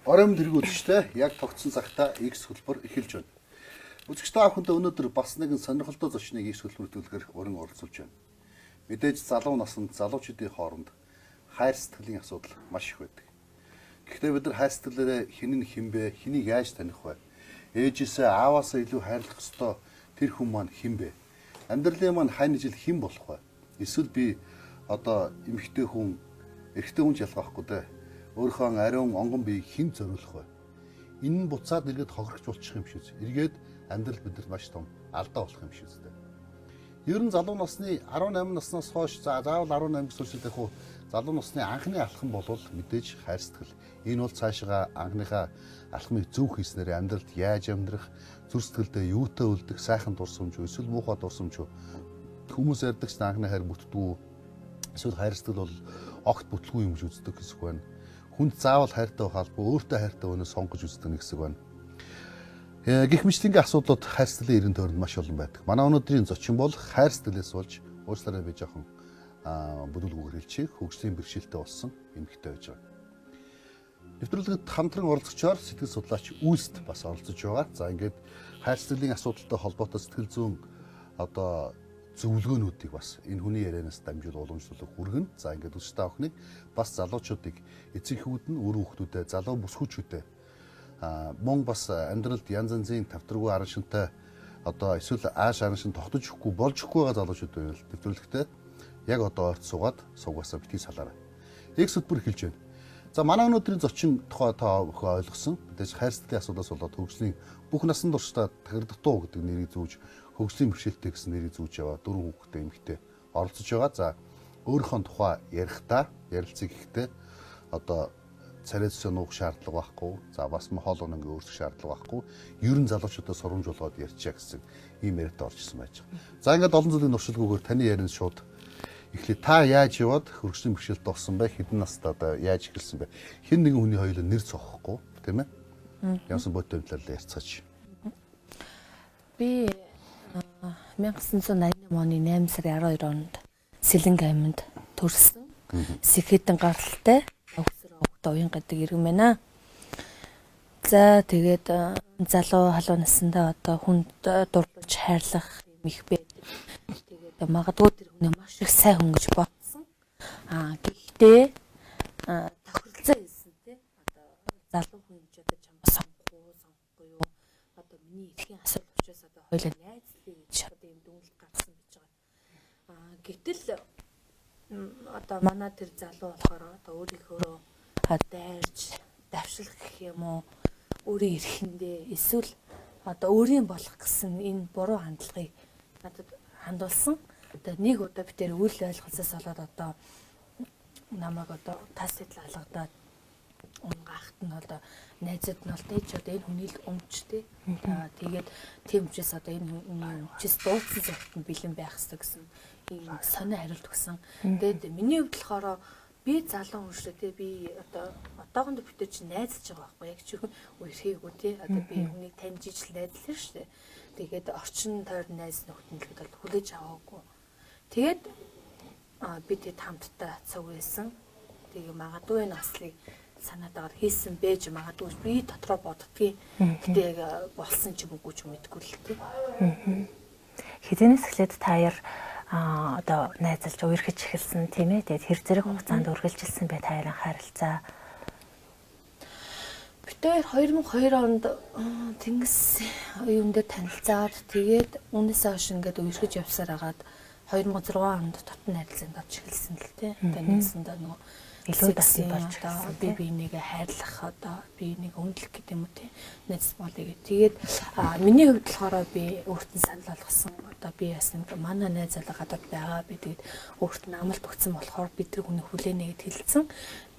Оройн тэргүүлжтэй яг тогтсон цагта X хөтөлбөр эхэлж байна. Үзэгч та бүхэнд өнөөдөр бас нэгэн сонирхолтой зочныг X хөтөлбөртүүлгээр өрн оролцуулж байна. Мэдээж залуу наснд залуучуудын хооронд хайр сэтгэлийн асуудал маш их байдаг. Гэхдээ бид нар хайр сэтгэлээрээ хэн нь хинбэ, хэнийг яаж таних вэ? Ээжээсээ ааваасаа илүү хайрлах ёстой тэр хүн маань хинбэ? Амьдралын маань хань жил хэн болох вэ? Эсвэл би одоо эмэгтэй хүн, эрэгтэй хүн ч ялгаахгүй дээ. Өөрийнхөө ариун онгон биеийг хэн зориулах вэ? Энэ нь буцаад эргээд хохирогч болчих юм шүүс. Эргээд амьдрал бидэнд маш том алдаа болох юм шүүс дээ. Ер нь залуу насны 18 наснаас хойш заавал 18 гэсэн үгтэй яг хуу залуу насны анхны алхам болвол мэдээж хайр сэтгэл. Энэ бол цаашаа анхныхаа алхмыг зөв хийснээр амьдралд яаж амьдрах, зүр сэтгэлдээ юутай үлдэх, сайхан дурсамж эсвэл муухай дурсамж хүмүүс ярьдагч анхны хайр бүтдгүү. Эсвэл хайр сэтгэл бол огт бүтлгүй юм гэж үздэг гэсэн үг байна. Хүнд заавал хайртай холбоо өөртөө хайртай өнөө сонгож үздэг нэг хэсэг байна. Гэх мэтлэнгийн асуудлууд хайр сэтгэлийн эрен тойронд маш олон байдаг. Манай өнөөдрийн зочин бол хайр сэтгэлээс болж уучлаарай би жоохон бүдүүлгүүгээр хэлчихье. Хөгжлийн бэрхшээлтэй болсон эмэгтэй байж байгаа. Нэвтрүүлэгт хамтран оролцогчоор сэтгэл судлаач Үлст бас оролцож байгаа. За ингээд хайр сэтгэлийн асуудалтай холбоотой сэтгэл зүйн одоо зөвлөгөөнүүдийг бас энэ хүний ярианаас дамжуул уламжлуулах хүргэн. За ингээд үс та охиныг бас залуучуудыг эцэгхүүд нь үр хүүхдүүдэд залуу бүсгүүчүүдэд мөн бас амьдралд янз янзын тавтаргүй аран шинтэй одоо эсвэл ааш аран шин тогтож өгөхгүй болж өгөхгүй байгаа залуучууд байвал нэвтрүүлэгтээ яг одоо ойрт суугаад суугаасаа битгий салаарай. X хөтөлбөр эхэлж байна. За манай өнөөдрийн зочин тухай та өхөө ойлгосон. Мэдээж хайр сэтгэлийн асуудлаас болоод хөгжлийн бүх насан туршдаа тахирдтуу гэдэг нэрийг зүүж хөгжлийн бэрхшээлтэй гэсэн нэрийг зүүж яваа 4 хүүхэдтэй эмэгтэй оролцож байгаа. За өөрийнхөө тухай ярихдаа ярилцгийг ихтэй одоо царай цэцэн нуух шаардлага байхгүй. За бас хоол унаангийн өөрчлөх шаардлага байхгүй. Ер нь залуучуудаа сурамжуулгаад ярьчаа гэсэн ийм яриад оржсэн байж байгаа. За ингээд олон зүйлийн туршилгүйгээр таны ярианд шууд эхлэе. Та яаж яваад хөгжлийн бэрхшээлтэй болсон бэ? Хэдэн настай одоо яаж эхэлсэн бэ? Хэн нэгэн хүний хоёулаа нэр цохохгүй, тийм ээ? Ямсан бодтой талаар ярьцгаач. Би 1988 оны 8 сарын 12 онд Сэлэнг айманд төрсөн. Сэхэдэн гаралтай уян гэдэг иргэн байна. За тэгээд залуу халуун насндаа одоо хүнд дурлуулж хайрлах юм их байд. Тэгээд магадгүй тэр хүн маш их сайн хүн гэж бодсон. Гэхдээ тохиролцоо хэлсэн тий. Одоо залуу хүн ч одоо чамаа сонгохгүй юу? Одоо миний эрхийн асуудал учраас одоо хоёлаа найзлаа гэж одоо юм дүнэлт гарсан гэж байгаа. Гэтэл одоо манай тэр залуу болохоор одоо өөрийнхөө дайрж давшилх гэх юм уу өөрийн эрхэндээ эсвэл одоо өөрийн болох гэсэн энэ буруу хандлагыг надад хандуулсан. Одоо нэг удаа би тэр үйл ойлголцоос болоод одоо намайг одоо тас сэтэл алгадаад унгахт нь одоо найзууд нь бол дэж одоо энэ хүний л өмчтэй. Тэгээд тийм учраас одоо энэ өмчс дууцсан зөвхт нь бэлэн байх хэрэгтэй гэсэн ийм сонио хариулт өгсөн. Тэгээд миний хувьд болохоор би залуу хүн шүү дээ. Би одоо одоогонд битүү чи найзлж байгаа байхгүй яг чи үерхийгүү тий. Одоо би хүнийг таньж ижил найзлаа шүү дээ. Тэгээд орчин тойр найз нөхдөд бол хүлээж аваагүй. Тэгээд би тэд хамтдаа цуг байсан. Тэгээ магадгүй энэ аслыг санаатаар хийсэн байж магадгүй би дотроо боддгийн. Гэтэ яг болсон ч юм уу ч мэдгүй л тий. Хэдийнээс эхлээд та яар одоо найзалж үерхэж эхэлсэн тийм ээ. Тэгээд хэр зэрэг хугацаанд үргэлжилсэн бэ та хоёрын харилцаа? Бид 2002 онд тэнгис юун дээр танилцаад тэгээд үүнээсээ хойш ингээд үерхэж явсаар хагаад 2006 онд дотн харилцаанд орж эхэлсэн л тий. Одоо нэгсэндээ нөгөө илүү дасан болж байгаа. Би биенийгээ хайрлах одоо би нэг өндлөх гэдэг юм уу тий. Найз болъё гэх. Тэгээд миний хувьд болохоор би өөртөө санал болгосон. Одоо би бас нэг манай найз залуу гадаад байгаа. Би тэгээд өөртөө амлалт өгсөн болохоор бид тэр хүний хүлээнэ гэд хэлсэн.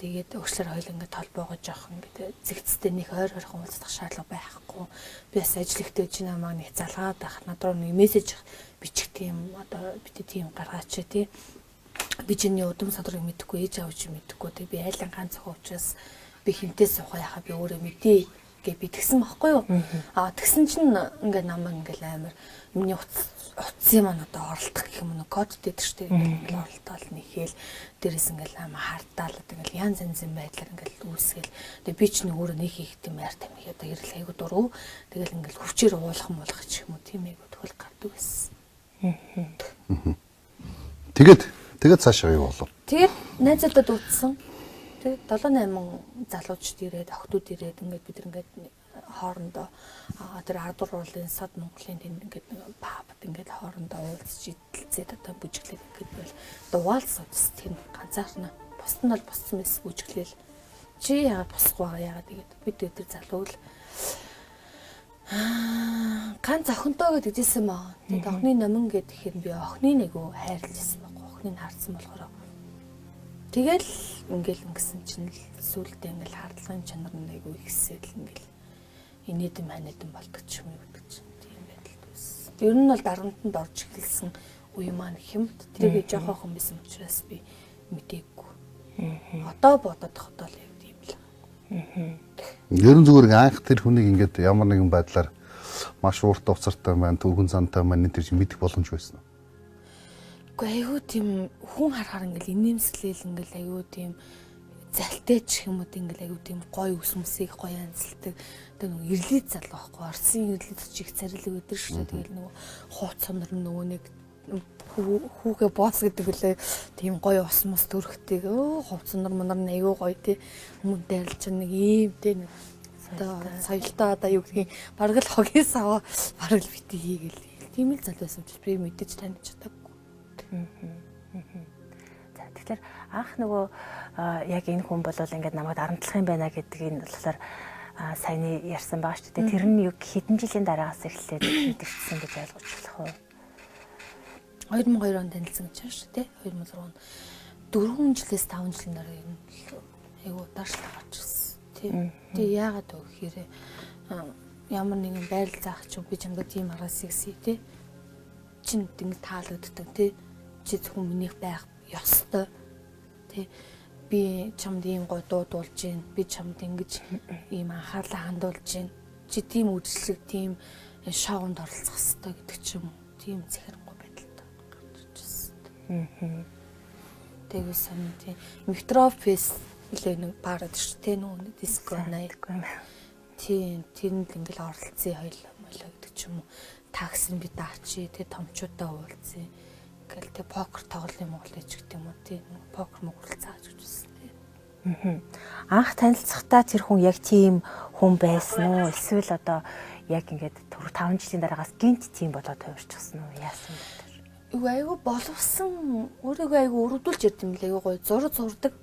Тэгээд өгчлөр хоёул ингээд толбоогоо жоох ингээд зэгцтэй нэг ойр ойрхон уулзах шаардлага байхгүй. Би бас ажил ихтэй чи намайг нэг залгаад байх. Надруу нэг мессеж бичих тийм одоо бити тийм гаргаач тий. Би чиний удам садрыг мэдэхгүй ээж аав чи мэдэхгүй тий. Би айлан ганц ухаачаас би хинтээ сухаа яхаа би өөрөө мэдээ гэ би тэгсэн байхгүй юу? Тэгсэн чинь ингээд намайг ингээд амар миний утас эцсийн маань одоо оролдох гэх юм уу код дээр штэ ингээл оролдоол нэхэл дээрээс ингээл ама хардаал ингээл янз янзын байдлаар ингээл үүсгээл тэгээ би ч нэг өөрөө нэг хийх юм яар тамиг одоо ирэл айгу дуруу тэгэл ингээл хүчээр уулах муулах ч юм уу тийм айгу тохиол гардаг байсан. Тэгээд цаашаа юу болов? Тэгээд найзуудад утсан. Тэгээд 7-8 залуучд ирээд охтууд ирээд ингээд бид ингээд хоорондоо тэр ардур уулын сод Монголын тэнд ингээд пабд ингээд хоорондоо уулзч идэлцээд одоо бүжиглээд ингээд бол дугаалс утас тийм ганцаарна. Бусд нь бол боссон байсан бүжиглээл. Чи яагаад босох байгаа яагаад тэгээд бид өдөр залуу л ганц охинтоо гэдэг жисэн маа. Тэгээд охины номон гэхээр би охины нэгөө хайрлажсэн баг. Охиныг харсан болохоор тэгэл ингээл ингэсэн чинь сүултээ ингээл хардлагын чанар нь айгүй ихсэл ингээл инээдэм ханаадан болдог ч юм уу гэдэг чинь тийм байдалд байсан. Ер нь бол дарамтанд орж эхэлсэн үе маань хэмт тэрийг жоохоохон байсан учраас би мдээгүй. Одоо бодоод хотол яг тийм л. Ер нь зүгээр анх тэр хүнийг ингээд ямар нэгэн байдлаар маш ууртай уцартай байна, түргэн зантай байна тэр чинь мэдэх боломж байсан уу? Гэхдээ айгүй тийм хүн харахаар ингээл инээмсэглээл ингээл айгүй тийм залтай ч юм уу ингээл айгүй тийм гоё үсмсийг гоё анзалдаг. Тэгээ нөгөө ирлээд залуу байхгүй. Орсын ирлээд ч их царилэг өдр шүү дээ. Тэгэл нөгөө хууц сонор нөгөө нэг хүүгээ босс гэдэг үлээ тийм гоё ус мус төрхтэй. Хууц сонор монор нь айгүй гоё тий. Хүмүүнтэй арилж нэг ийм тий нэг одоо соёлтой одоо юу гэдгийг бараг л хогийн саваа бараг л бити хийгээл. Тийм л залуу байсан ч би мэдээж таних чадаагүй. За тэгэхээр анх нөгөө яг энэ хүн бол ингээд намайг дарамтлах юм байна гэдгийг болохоор саяны ярьсан байгаа шүү дээ. Тэр нь юу хэдэн жилийн дараагаас эхлээд мэдэрсэн гэж ойлгож болох вэ? 2002 онд танилцсан гэж байна шүү дээ. 2006 онд 4 жилээс 5 жилийн дараа ер нь айгуу даашлаа гарчихсан. Тэгээ яагаад вэ гэхээр ямар нэгэн байрал заах ч би чамд тийм араас игсэе тий. Чин ингэ таалагддаг тий. Чи зөвхөн минийх байх ёстой тий. Би чамд ийм гой дуудуулж гин би чамд ингэж ийм анхаарлаа хандуулж гин чи тийм үйлчлэг тийм шоунд оролцох хэрэгтэй гэдэг ч юм уу тийм захирангүй байдалтай гарч ирсэн. Тэгээ сонь тийм Метрофест нэлээ нэг баарад шүү дээ нөө диско найргүй тийм тэрэнд ингээл оролцсон хоёлоо молоо гэдэг ч юм уу таксин би даачи тэгээ томчуудаа уулзъя гэл тэг покер тоглоом Монгол ээж гэдэг юм уу тийм покер мөгрөл зааж үзсэн тийм. Анх танилцахдаа тэр хүн яг тийм хүн байсан уу? Эсвэл одоо яг ингээд 5 жилийн дараагаас гинт тийм болоод хувирчихсан уу? Яасан бэ тэр? Айгу боловсон өөрийгөө айгу өргөдүүлж ярьд юм лээ. Айгу гоё зурдаг.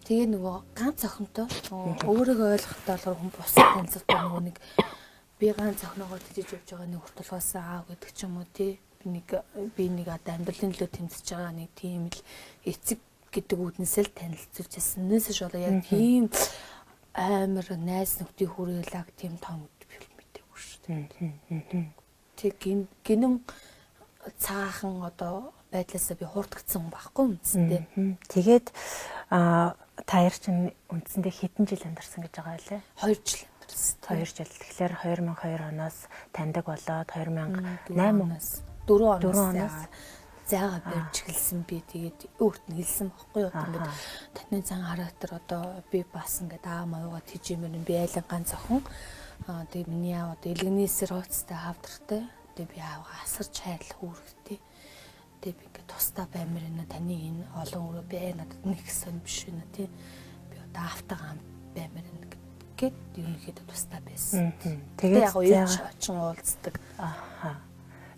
Тэгээ нөгөө ганц охинтой өөрийгөө ойлгохтой болохоор хүн бусад танилцалтай нөгөө нэг би ганц охиноогоо тижиж явж байгаа нэг хүртэлгээс аав гэдэг ч юм уу тий. Би нэг одоо амьдралын төлөө тэмцэж байгаа нэг тийм л эцэг гэдэг үднэсээ л танилцуулж байсан. Нээсэж болоо яг тийм амар найз нөхдийн хүрээлэг тийм том фильм мэдээгүй шүү дээ. Тэг гинэн цаахан одоо байдлаасаа би хуурдагдсан хүн байхгүй үндсэндээ. Тэгээд таяр чинь үндсэндээ хэдэн жил амьдарсан гэж байгаа лээ? 2 жил амьдарсан. 2 жил. Тэгэхээр 2002 оноос таньдаг болоод 2008 оноос 4 оноос зайгаа барьж эхэлсэн би тэгээд өөрт нь хэлсэн байхгүй юу ингээд таны зан характер одоо би бас ингээд маягаа тийжмэр би айлан ганц охин тэгээд миний аав одоо элгнээсэр хооцтой хавдартай тэгээд би аавгаа асарч хайрлах үүрэгтэй тэгээд би ингээд тусдаа баймаар энэ таны энэ олон өрөө би надад нэг сон биш вэ тий би одоо автагаа баймаар энэ гэд ерөнхийдөө тусдаа байсан тэгээд яг уяач очин уулздаг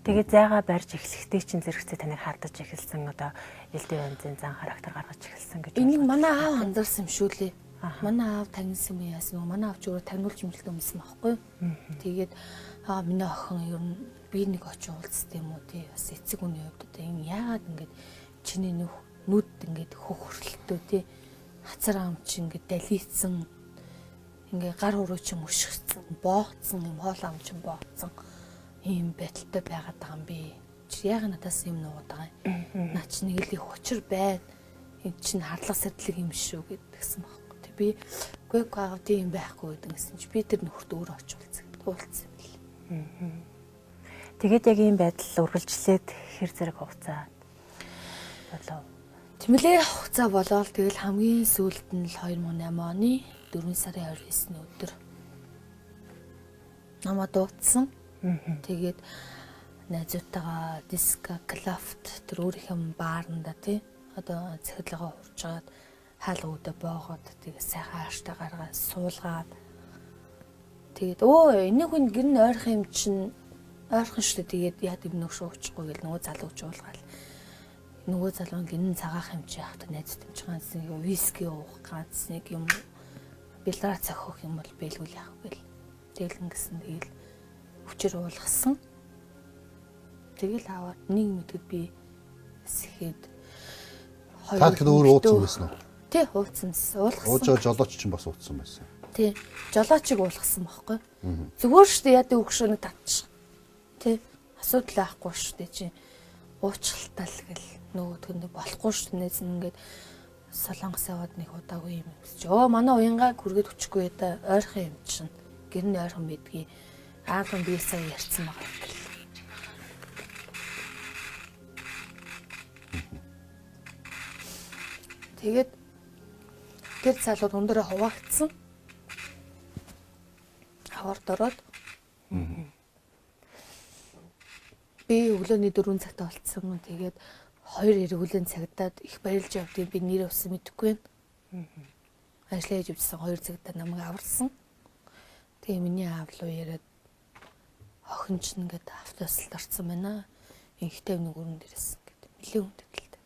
Тэгээд зайгаа барьж эхлэхдээ чинь зэрэгцээ таныг хардаж эхэлсэн одоо элдв янзын зан характер гаргаж эхэлсэн гэж. Энийг манай аав анзаарсан юм шүү лээ. Манай аав таньсан юм яасан уу? Манай аав ч өөрөө таниулж мэлдэг юмсан байхгүй юу? Тэгээд миний охин ер нь би нэг очин уулзсан юм уу тий. Бас эцэг үний хувьд одоо энэ яагаад ингээд чиний нүд ингээд хөхөрлөлтөө тий. Хацар ам чи ингээд далийцсан ингээд гар хөрөө чи мөшгцэн, боогцсон юм хоол ам чи боогцсон. Ийм байдалтай байгаад байгаа юм би. Чи яг надаас юм нуугаад байгаа юм. Наа чи нэг л их учир байна. Энд чинь хардлага сэтлэг юм шүү гэдгсэн байхгүй. Тэг би үгүй гоо тийм байхгүй гэдэг гэсэн чи би тэр нөхөрт өөр очиж уулзсан юм л. Тэгээд яг ийм байдал үргэлжлээд хэр зэрэг хугацаа болов? Тэмлээ хугацаа болоод тэгэл хамгийн сүүлд нь л 2008 оны 4 сарын 29-ний өдөр намаа дуудсан. Тэгээд найзуудтайгаа диско клафт тэр өөрийнх нь баарнда тий одоо цахилгаан уржгаад хаалга үдэ боогоод тэгээд сайхан ааштай гаргаад суулгаад тэгээд энэ хүн гэр нь ойрхон юм чинь ойрхон шүү дээ. Тэгээд яа гэм нөх шуучихгүй гэл нөгөө залуу жуулгаал. Нөгөө залуу гинэн цагаах юм чи яах вэ? Найз тэмч ганц нэг виски уух ганц нэг юм бэлраа цохих юм бол бэлгүүл яах вэ гэл. Тэгэл ингэсэн тэгэл хүчээр уулгасан. Тэгэл аваад нэг мэдгэд би сэхэд Та тэгэхээр өөр ууцсан байсан уу? Тий, ууцсан. Уулгасан. Уужаа жолооч ч бас ууцсан байсан. Тий, жолоочиг уулгасан байхгүй. Зүгээр шүү дээ яадаг өгшөөний татчих. Тий, асуудал байхгүй шүү дээ чи. Уучлалтаа л гэл нөгөө төндө болохгүй шүү дээ. Ингээд солонгос яваад нэг удаагүй юм чи. Манай уянгаа хүргээд өчгүй та ойрхон юм чинь. Гэр нь ойрхон мэдгий. Аавын би сая ярьсан байгаа гэл. Тэгээд тэр залууд өндөрөө хуваагдсан. Хавард ороод би өглөөний 4 цагт олцсон. Тэгээд 2 эргүүлийн цагтаад их барилж явдгийг би нэр өссөн мэдэхгүй байна. Ажлаа хийж явжсан 2 цагтаа намайг аварсан. Тэгээ миний аав руу яриад охин ч ингээд автобусд орсон байна. Инхтэй нэг өрөн дээрээс ингээд нэлээд хүндэт л дээ.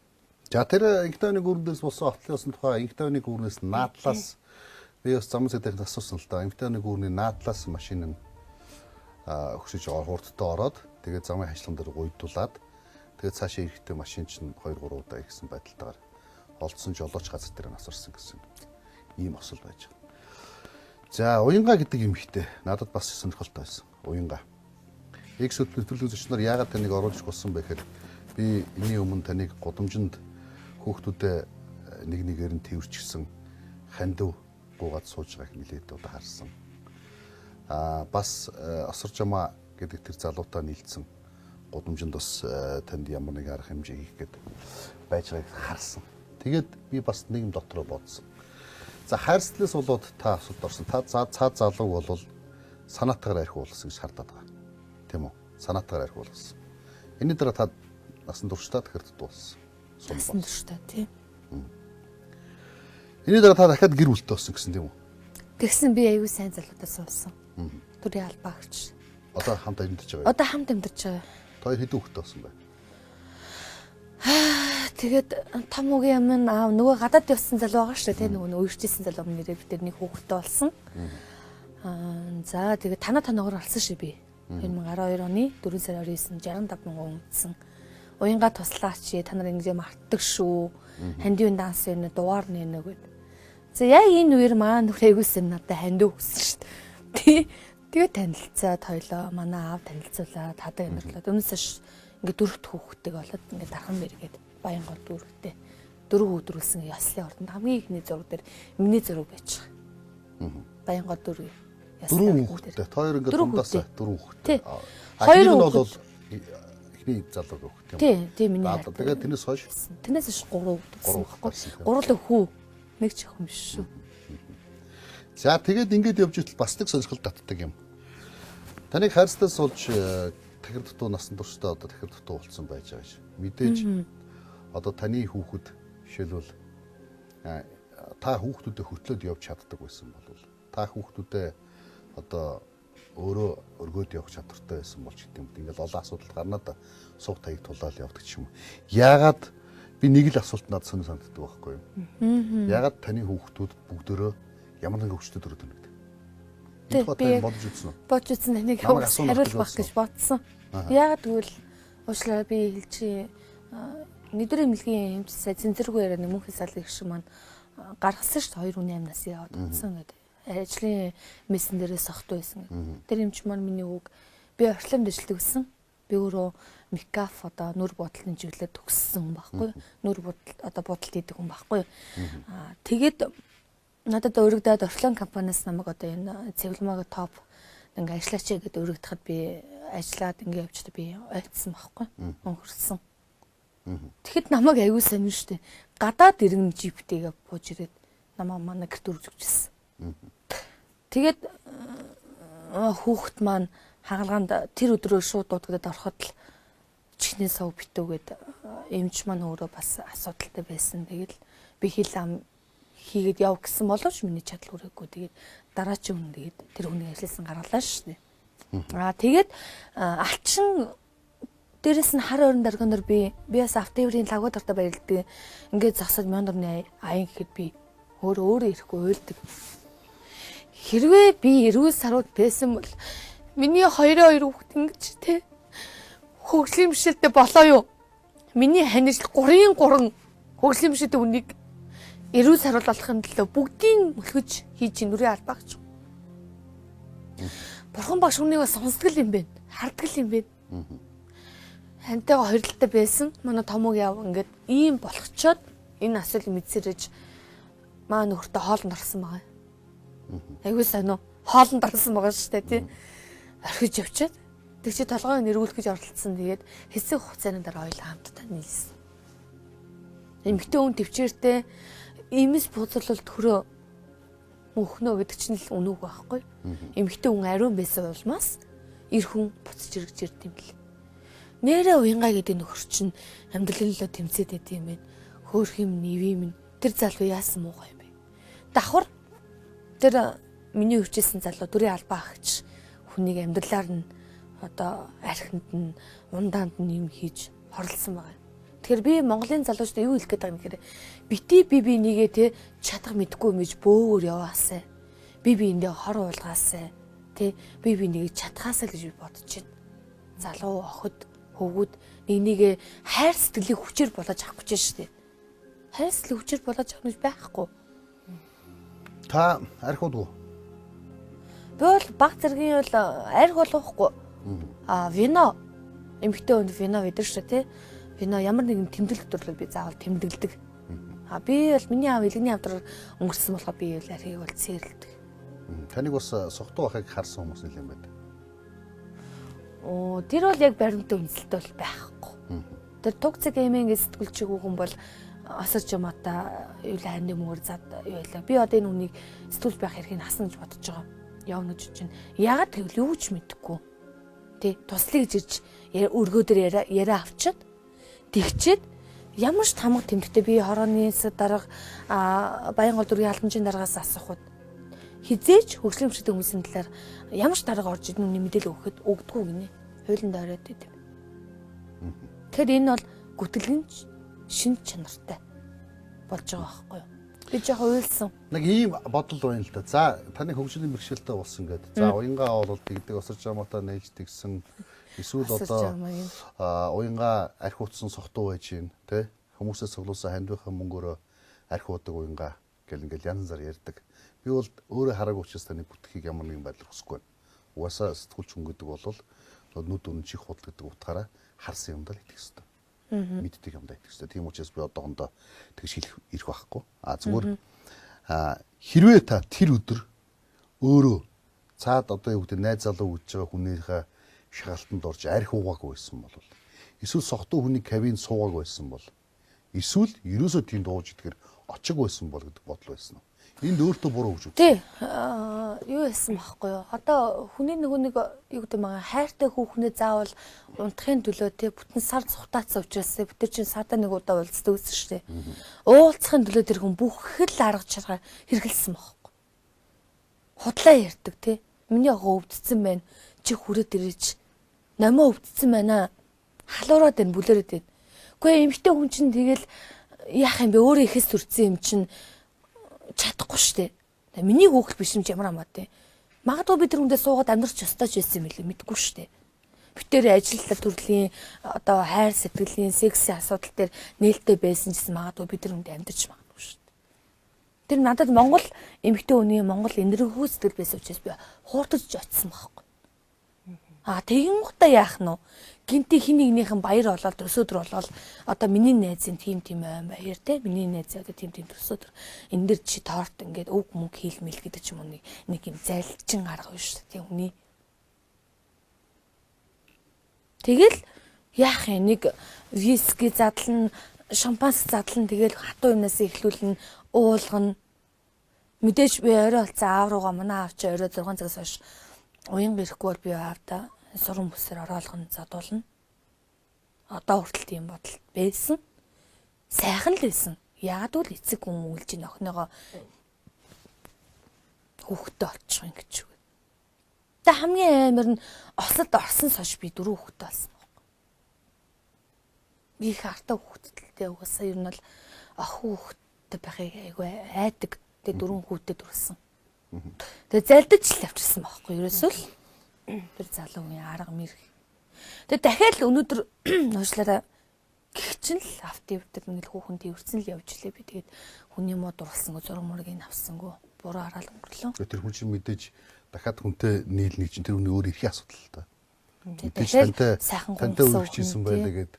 За тэр инхтэйний гүрнээс болсон отлоосон тухай инхтэйний гүрнээс наадлаас би бас зам сэдэх асуусан л да. Инхтэйний гүрний наадлаас машин нь өгсөж хурдтай ороод тэгээд замын хашлан дээр гуйдуулаад тэгээд цаашаа ирэхдээ машин чинь 2 3 удаа ихсэн байдалтайгаар олдсон жолооч газар дээр насарсан гэсэн ийм осол байж байгаа. За уянга гэдэг юм ихтэй надад бас сонирхолтой байсан. Уянга. X хөтөлбөр зочноор яагаад таныг оруулж болсон бэ гэхээр би энэний өмнө таныг гудамжинд хүүхдүүдэд нэг нэгээр нь тэрвэрчсэн хандив гуугаад сууж байгааг нэлээд удаа харсан. Бас осоржамаа гэдэг тэр залуутай нийлцсэн гудамжинд бас танд ямар нэг арга хэмжээ хийх гээд байж байгааг харсан. Тэгээд би бас нэг юм дотроо бодсон. За хайрцлаас болоод та асуулт орсон. Та цаад залуу бол санаатаар архи уулсан гэж хардаад байгаа. Тийм үү? Санаатаар архи уулсан. Энэний дараа та насан туршдаа тэгэхэр дутуулсан. Насан туршдаа тийм. Энэний дараа та дахиад гэр бүлтэй болсон гэсэн тийм үү? Тэгсэн би аюу сайн залуудаа суулсан. Төрийн албаагч. Одоо хамт амьдарч байгаа. Одоо хамт амьдарч байгаа. Хоёр хэдэн хүүхэдтэй болсон бэ? Тэгээд том үгийн юм аав нөгөө гадаад явсан залуу байгаа шүү дээ. Нөгөө үерчсэн залуу нэрээ бид нэг хүүхэдтэй болсон. За тэгээд танагаар олсон шээ би. 2012 оны 4 сарын 29-нд 65 мянган үнэсэн. Уянга туслаач та нар ингэ мартдаг шүү. Хандивын данс энэ дугаар нэ гэд. За яг энэ үер маань нөхрийгүйсэн надад хандив өгсөн шүү дээ. Тэгээд танилцаад хоёлоо манай аав танилцуулаад хадаа амьдралаад өмнөөс ингээ дөрөвт хүүхэдтэй болоод ингээ дархан мэргээд Баянгол дүүрэгтэй 4 өдрүүлсэн яслын ордонд хамгийн ихний зураг дээр миний зураг байж байгаа. Баянгол дүүрэг яслын хүүхэдтэй. Хоёр ингээ дундаас 4 хүүхэдтэй. Хоёр нь бол ихний залуу хүүхэд юм. Тийм миний. Тэгээд тэрнээс хойш 3 өдрүүлсэн байхгүй. 3 л хүү. Нэг ч охин биш шүү. За тэгээд ингээд явж итэл бас нэг сонирхол татдаг юм. Таныг хайрцлаас олж тахир дутуу насан туршдаа одоо тахир дутуу болсон байж байгаа ш. Мэдээж одоо таны хүүхэд жишээлбэл та хүүхдүүдэд хөтлөөд явж чаддаг байсан бол та хүүхдүүдэд одоо өөрөө өргөөд явах чадвартай байсан бол ч гэдэг юм. Ингээл олон асуудал гарнаа да сууг таяг тулаал явдаг ч юм уу. Яагаад би нэг л асуулт надад санагддаг байхгүй юу? Яагаад таны хүүхдүүд бүгдөө ямар нэгэн хөвчтөд өрөөд өгдөг? Би бодож үзсэн үү? Бодож үзсэн нэг хариулах гэж бодсон. Яагаад гэвэл уучлаарай би хэлчих өдрийн эмнэлгийн эмчсээ цэнцэргүй яриа нэг мөнх салгын гişүн маань гаргасан шүү дээ 2 хүний амнаас яваад утсан гэдэг. Ажлын мессен дээрээ сохт байсан гэдэг. Тэр эмч маань миний үг би орчломд ажилладаг гэсэн. Би өөрөө микаф одоо нүр бодлын чиглэлд төгссөн хүн байхгүй. Нүр бодол одоо бодолт хийдэг хүн байхгүй. Тэгээд надад өргөдөөд орчлон компаниас намайг одоо энэ цэвлмаг топ ингээ ажиллаач гэдээ өргөдөхөд би ажиллаад ингээ явчихдаг би ойцсон байхгүй. Өнгөрсөн. Тэгэхэд намайг аягүй сонин штэ. Гадаад иргэн жиптэйгээ бууж ирээд намаа манай гэрт үрж өгчээсэн. Тэгээд хүүхэд маань хагалгаанд тэр өдрөө шууд дуудагдаад ороход л чихний сав битүүгээд эмч маань өөрөө бас асуудалтай байсан. Тэгэл би хил ам хийгээд яв гэсэн боловч миний чадал хүрээгүй. Тэгээд дараачийн хүн тэгээд тэр хүний ажилласан гаргалаа шнэ. Тэгээд алчин дээрэс нь хар ойрон даргоноор би бас автоврын лагуу дартаа баярлдаг. Ингээд засаж мяндорны аян гэхэд би өөрөө ирэхгүй уйлдаг. Хэрвээ би эрүүл сарууд байсан бол миний хоёр хүүхэд ингэж те хөгжлийн бишэлтэй болоо юу? Миний ханижл 3 хөгжлийн бишэлтэй үнийг эрүүл саруул болохын төлөө бүгдийн мөлхөж хийж нүрээ албаагч. Бурхан багш хүнийг бас сонсдог юм бэ? Харддаг юм бэ? Хантайгаа хоёрлалтай байсан. Манай томог яв ингээд ийм болгочоод энэ асуудлыг мэдсэрэж маа нөхөртөө хоолнд орсон байгаа. Айгуу сайн уу? Хоолнд орсон байгаа шүү дээ тий. Орхиж явчаад тэг чи толгойг нэргүүлэх гэж оролцсон. Тэгээд хэсэг хугацааны дараа хоёул хамтдаа нийлсэн. Эмэгтэй хүн төвчээртэй имис бууцлал төрөө мөхнөө гэдэг чинь л үнэг байхгүй. Эмэгтэй хүн ариун байсан улмаас эр хүн буцаж ирж ирд юм бэл. Нэрээ уянгаа гэдэг нөхөр чинь амьдралынлоо тэмцээд байд юм байна. Хөөх юм нэвэм тэр залуу яасан муухай юм бэ? Давхар тэр миний өвчсэн залуу дүрийн албаа агч хүнийг амьдралаар нь одоо архинд нь ундаанд нь юм хийж хорлсон байгаа. Тэгэхээр би Монголын залуучууд юу хэлэх гээд байгаа юм гэхээр бити би нэгээ те чадах мэдгүй мэж бөөгөр яваасаа. Би эндээ хор уулгаасаа. Тэ би нэгээ чадхаасаа гэж би бодож байна. Залуу охид хөвгүүд нэгээ хайр сэтгэлийг хүчээр болоож авах гэж штэ. Хайр сэтгэлийг хүчээр болоож авах гэж байхгүй. Та архиуд уу? Би бол баг зэргийн бол арх болохгүй. Вино эмхтэй өнд вино ведэр шүү те. Вино ямар нэгэн тэмдэглэх төрлөөр би заавал тэмдэглэдэг. Би бол миний аав илгэний авдраар өнгөрсөн болохоор би бол архийг бол цэрлдэг. Таныг бас согтуу байхыг харсан хүмүүс нэлээд юм байна. Тэр бол яг баримттай үнэлэлтэй бол байхгүй. Тэр тугцэг эмээнгээ сэтгүүлчиг хүн бол осорч юмата юу л ханд мөр зад юу байлаа. Би одоо энэ үнийг сэтгүүлж байх хэрэг нь хасна гэж бодож байгаа. Явна гэж чинь. Ягаад гэвэл юу ч мэдэхгүй. Тэ туслая гэж ирж өргөөдөр яриа авчиад тэгчээд ямар ч тамга тэмдэгтэй би хорооны дарга Баянгол дүргийн албанчийн даргаас асуухад хизээч хөгжлийн өмчтэй хүмүүсийн талаар ямар ч дарга орж ирнэ үний мэдээлэл өгөхөд өгдөггүй гинэ. Хуулинд ороод идэв. Тэгэхээр энэ бол гүтгэлийн шин чанартай болж байгаа байхгүй юу? Би жоо уйлсан. Нэг ийм бодол байна л да. За таны хөгжлийн бэрхшээлтэй болсон гэдэг. За уянгаа бол тэгдэг осорж амаатаа нээлж тэгсэн. Эсвэл одоо уянгаа архиутсан сохтуу байж гин тэ хүмүүсээс цуглуулсан хандвихын мөнгөөрөө архиудаг уянгаа гэл ингээл янз бүр ярьдаг. Би бол өөрөө хараагүй учраас таны бүтгэхийг ямар нэгэн байдлаар хүсэхгүй байна. Угаасаа сэтгүүлч хүн гэдэг бол нүд үнэн чих худал гэдэг утгаараа харсан юмдаа л итгэх ёстой. Мэддэг юмдаа итгэх ёстой. Тийм учраас би одоохондоо тэгж хэлэх ирэх байхгүй. Зүгээр хэрвээ та тэр өдөр өөрөө цаад одоо юу гэдэг найз залуу гэж байгаа хүнийхээ шагалтанд орж арх уугаагүй байсан бол эсвэл согтуу хүний кабинд суугаагүй байсан бол эсвэл ерөөсөө тийм дууж идэхэр очиг байсан бол гэдэг бодол байсан. Энд өөртөө буруу гэж үү? Тий. Юу байсан байхгүй юу? Одоо хүний нэг юу гэдэг нь хайртай хүүхнээ заавал унтахын төлөө тий бүтэн сар цухтаацсан учраас бид нар чинь сарда нэг удаа уулздаг гэсэн шүү дээ. Уулзахын төлөө тэр хүн бүх хэл арга чаргаа хэрэгэлсэн байхгүй. Худлаа ярьдаг тий. Миний охин өвдсөн байна. Чи хүрээд ирээч. Намаа өвдсөн байна. Халуураад байна, бүлэрээд байна. Гэхдээ эмэгтэй хүн чинь тэгэл яах юм бэ? Өөрөө ихэс төрсэн юм чинь чадахгүй штэ. Миний хөөхл биш юм ч ямар амаатай. Магадгүй би тэр хүндээ суугаад амьдрч ёстой ч байсан юм билээ мэдгүй штэ. Битээр ажиллалаа төрлийн одоо хайр сэтгэлийн секси асуудал дээр нээлттэй байсан гэсэн магадгүй би тэр хүндээ амьдрч магадгүй штэ. Тэр надад Монгол эмэгтэй хүний Монгол энэрхүү сэтгэл байсан учраас би хуурдаж очсон байхгүй. Тэгин гутаа яах нь вэ? Гинти хин нэгнийхэн баяр болоод өсөөдөр болоод одоо миний найзын тийм айн баяр те миний найз одоо тийм өсөөдөр энэ дэр чи торт ингээд өг мөнгө хийлмэл гэдэг ч юм уу нэг юм зайлчин арга биш тийм хүний Тэгэл яах юм, нэг виски задлан, шампанс задлан, тэгэл хатуу юмнаас эхлүүлнэ, уулгана. Мэдээж би орой болцсон аав руугаа манай аав чи орой 6 цагаас хойш уянга ирэхгүй бол би аавда суран бүсээр ороолгоно, задуулна. Одоо хүртэл тийм бодол байсан. Сайхан л байсан. Яагад бол эцэг хүн үлж ийн охиныгоо хүүхдтэй олчих юм гэж үг. Тэ хамгийн амар нь осод орсон сошь би 4 хүүхдтэй болсон байхгүй. Би их хартаа хүүхдтэй угаасаа ер нь бол охин хүүхдтэй байхыг айгүй айдаг. Тэ 4 хүүхдтэй төрсөн. Тэгээ залдаж л авчирсан байхгүй ерөөсөө л тэр залуу үеийн арга мэрх. Тэгээ дахиад өнөөдөр уушлаараа гихчин л автивдаг нэг хүүхэн тэрсэн л явж лээ би. Тэгээд хүний мод дурлсангүй зураг мургийг авсангүй буруу хараал өнгөрлөө. Тэр хүн чинь мэдээж дахиад хүнтэй нийлнэ чинь тэр хүний өөр эрхийн асуудал л та. Мэдээж тантай үргэлжсэн байлаа гэд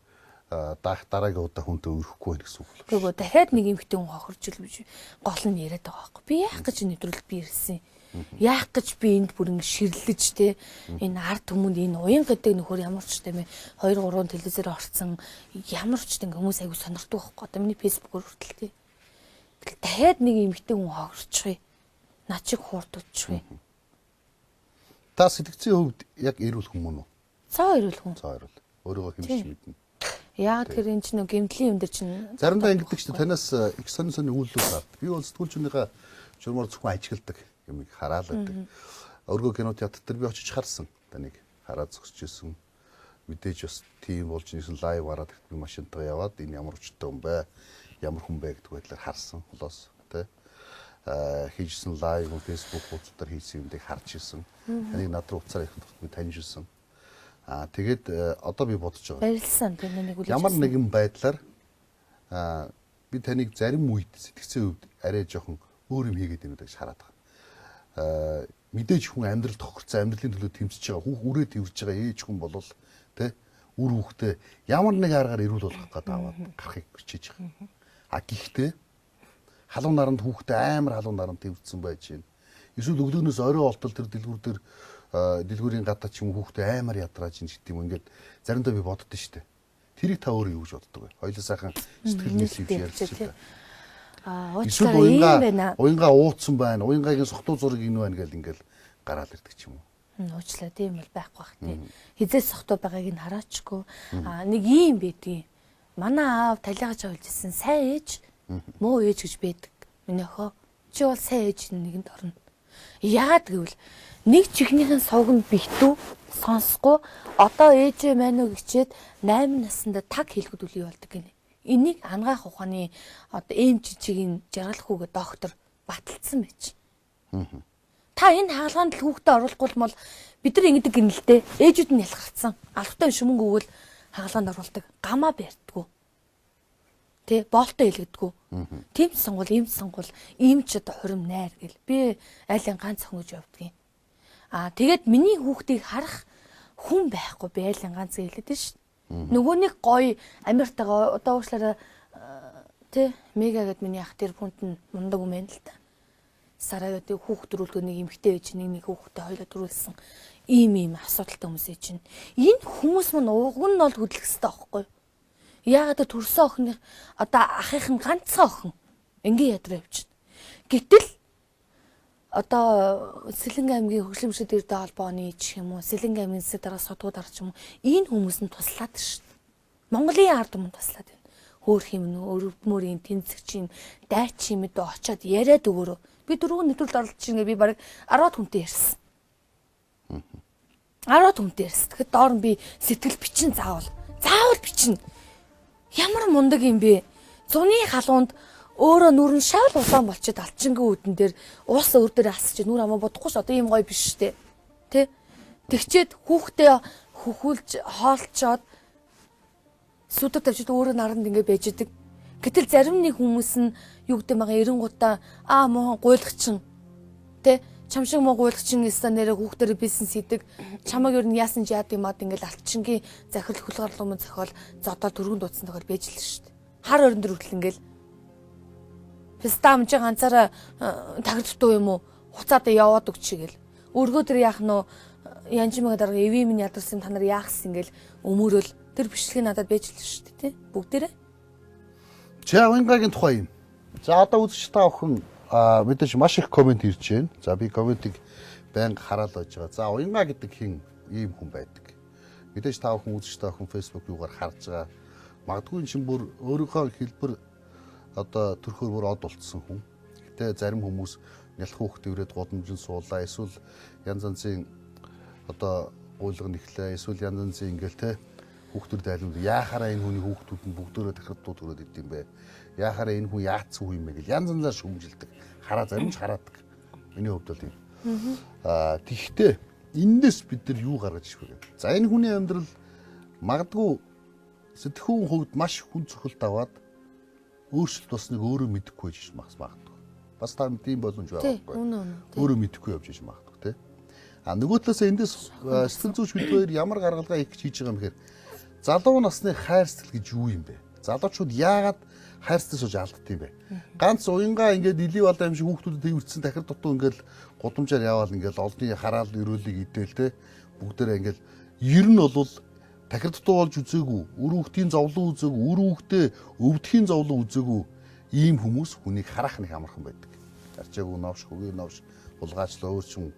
дараагийн удаа хүнтэй өрөхгүй байх гэсэн үг л. Тэгвэл дахиад нэг эмхтэн хүн хохирж ил бич гол нь яриад байгаа байхгүй. Би яах гэж нэвтрүүлэлт би ирсэн. Яах гэж би энд бүр ингэ ширлэж те энэ ард түмэнд энэ уян гэдэг нөхөр ямар ч тийм ээ 2 3 телевизээр орцсон ямар ч тийм хүмүүс аягүй сонирхдаг байхгүй. Одоо миний фэйсбүүкээр хүртэл те. Дахиад нэг эмхтэн хүн хохирчих. Наа чиг хуурдчих. Та сэтгцийн хувьд яг эрүүл хүмүүс үү? Цаа эрүүл хүн. Цаа эрүүл. Өөрийгөө хэмжиж мэднэ. Яа тэр энэ чинь гэмтлийн юм дээр чинь заримдаа ингэдэг ч танаас их сонь үйлдэл авд. Би бол сэтгүүлчнийхээ журмаар зөвхөн ажигладаг юмыг хараал байдаг. Өргөө кино театр дээр би очиж харсан. Таныг хараад зогсож исэн. Мэдээж бас тийм болж нэгэн лайв гараад би машинтаа яваад энэ ямар өчтөй юм бэ? Ямар хүн бэ гэдэг байдлаар харсан. Холоос тэ хийжсэн лайв фэйсбүүк хуудасаар хийсэн юмдыг харж исэн. Таныг над руу уцаар ихэнд би таньж исэн. Тэгээд одоо би бодож байгаа. барилсан тийм нэг үл. Ямар нэгэн байдлаар би таныг зарим үед сэтгцийн үед арай жоохон өөр юм хийгээд байна гэж хараад байгаа. Мэдээж хүн амьдрал тохирцсон амьдралын төлөө тэмцэж байгаа хүүх үрээ тэрж байгаа ээж хүн болвол тэ үр хүүхдээ ямар нэг аргаар эрүүл болгох гэдэг аваад гарахыг хичээж байгаа. Гэхдээ халуун наранд хүүхдээ амар халуун наранд тэрсэн байж байна. Эсвэл өглөөнөөс орой олтол тэр дэлгүүр дээр дэлгүүрийн гадаа ч юм хүүхдээ амар ядрааж ин гэдэг юм ингээд заримдаа би боддоо штэ. Тэрийг та өөрөө юу гэж боддог вэ? Хоёулаа сайхан сэтгэл нийлж ярьж байна. Уучлаарай юм байна. Уянга ууцсан байна. Уянгагийн сохтуу зураг ин байна гэл ингээл гараал ирдэг ч юм уу. Уучлаа тийм бол байхгүй бах тий. Хизээс сохтуу байгааг нь хараачгүй. Нэг юм байдгийг. Манай аав талиагаж авалжсэн сайн ээж муу ээж гэж байдаг. Миний охоо чи бол сайн ээж нэгэнд орно. Яагаад гэвэл нэг чихнийхэн сувганд битүү сонсохгүй одоо ээжээ маань уу гिचээд 8 наснда таг хэлэхэд үгүй болдог гинэ. Энийг ангаах ухааны одоо эм жижигийн жаргалах хүүгээ доктор баталсан байж. Та энэ хаалгаанд л хүүхдээ оруулахгүй бол бид нар ингэдэг гин л дээ. Ээжүүд нь ялгарцсан. Алфтай шүмэн өгвөл хаалгаанд оруулдаг. Гамаа барьдаггүй. Тэ боолтой хэлэгдэггүй. Тэм сонгол, им сонгол, имч одоо хурим найр гэл. Би айлын ганц охин гэж явдгийн. Тэгээд миний хүүхдийг харах хүн байхгүй би айлын ганц хэлээд шүү. Нөгөө нэг гоё Америктагаа одоо уучлаарай тэ мега гэд миний ах тэр хүнд нь мундаг юм байна л та. Сараа гэдэг хүүхд төрүүлдэг нэг эмэгтэй ээж нэг хүүхдтэй хоёлоо төрүүлсэн. Ийм асуудалтай хүмүүс чинь. Энэ хүмүүс мань уг нь бол хөдлөх хэрэгтэй байхгүй юу? Яагаад төрсөн охины одоо ахих нь ганцхан охин ингээ ядраа явчихна. Гэтэл одоо Сэлэнг аймгийн хөгжлийн бишрийн дэрдэ холбооны ч юм уу Сэлэнг аймгийн засаг дараа содгууд арч юм уу энэ хүмүүс нь туслаад шүү дээ. Монголын ард түмэнд туслаад байна. Хөөх юм нөө өрөвдмөрийн тэнцэгчийн дайч юмд очиод яриад өгөөрөө. Би дөрвөн нэвтрүүлэлт оруулж чинь би бараг 10 хүнтэй ярьсан. 10 хүнтэй ярьсан. Тэгэхэд доор нь би сэтгэл бичин заавал бичнэ. Ямар мундаг юм бэ? Зуны халуунд өөрөө нүрэн шаал улаан болчиход алчингийн үүдэн дээр уус өр дээр асч нүр амаа бодохгүй ш одоо ийм гоё биш штэ. Тэ? Тэгчээд хүүхдээ хөхүүлж хоолцоод сүдэд тавьчид өөрөө наранд ингэ байж идэг. Гэтэл зарим нэг хүмүүс нь юу гэдэг байгаа эренгуудаа муу гуйлагчин тэ чамшиг муу гуйлагчин эста нэрэ хүүхдээр бизнес хийдэг чамаг ер нь яасан ч яад юм ад ингээл алчингийн захирал хөлгөрлөм зохиол зодоо дөргөн дуудсан тохиол байж л шүү дээ. Хар орон дээр хүртэл ингээл фестам чи ганцаараа тагтдуу юм уу хуцаад яваад өгч гэл. Өргөө тэр яах нь янжимага дарга эви минь ядарсан та нар яахс ингээл өмөрөөл тэр бичлэг надад байж л шүү дээ тий. Бүгдээрээ. За уянгагийн тухай юм. За одоо үзэгч та бүхэн мэдээж маш их комент ирж байна. За би комментиг байнга хараад байж байгаа. За уянга гэдэг хин ийм хүн байдаг. Мэдээж та бүхэн үзэгч та бүхэн Facebook юугаар харж байгаа. Магадгүй энэ чинь бүр өөрийнхөө хэлбэр одоо төрхөөр бүр од болцсон хүн. Гэтэ зарим хүмүүс нялх хүүхдээ ирээд годомжин суулаа. Эсвэл янз янзын одоо гуйлга нэхлээ. Эсвэл янз янзын ингээл те хүүхдүүд дайлууд яахаараа энэ хүний хүүхдүүд нь бүгдөө тахирдууд төрөөд идэм бэ. Яахаараа энэ хүн яатсан хүн юм бэ гэж янз янзаар шүмжилдэг. Хараа зарим ч хараадаг. Миний хувьд бол юм. Тэгтээ эндээс бид нар юу гаргаж ирэх вэ? За энэ хүний амьдрал магадгүй сэтгэхүйн хувьд маш хүн цохилт аваад өөрчлөлт бас нэг өөрөө мэдэхгүй байж магадгүй. Бас та тийм боломж байгаа байхгүй. Өөрөө мэдэхгүй явж иж магадгүй тий. Нөгөө талаас эндээс сэтгэл зүйч бид хоёр ямар гаргалгаа их хийж байгаа юм гэхээр залуу насны хайр сэтгэл гэж юу юм бэ? Залуучууд яагаад хайр сэтгэл сууж алддаг юм бэ? Ганц уянгаа ингээд илий балаа юм шиг хүүхдүүдэд төвөрцсөн дахир дутуу ингээд гудамжаар яваал ингээд олонний хараал өрөөлийг идээл те бүгдээрээ ингээд ер нь бол дахир дутуу болж үзээгүй, үр хүүхдийн зовлон үзээгүй, үр хүүхдээ өвдөхийн зовлон үзээгүй ийм хүмүүс хүнийг харах нэг амархан байдаг. Арчаагүй новш, хөгийн новш, булгаачлаа өөрчн.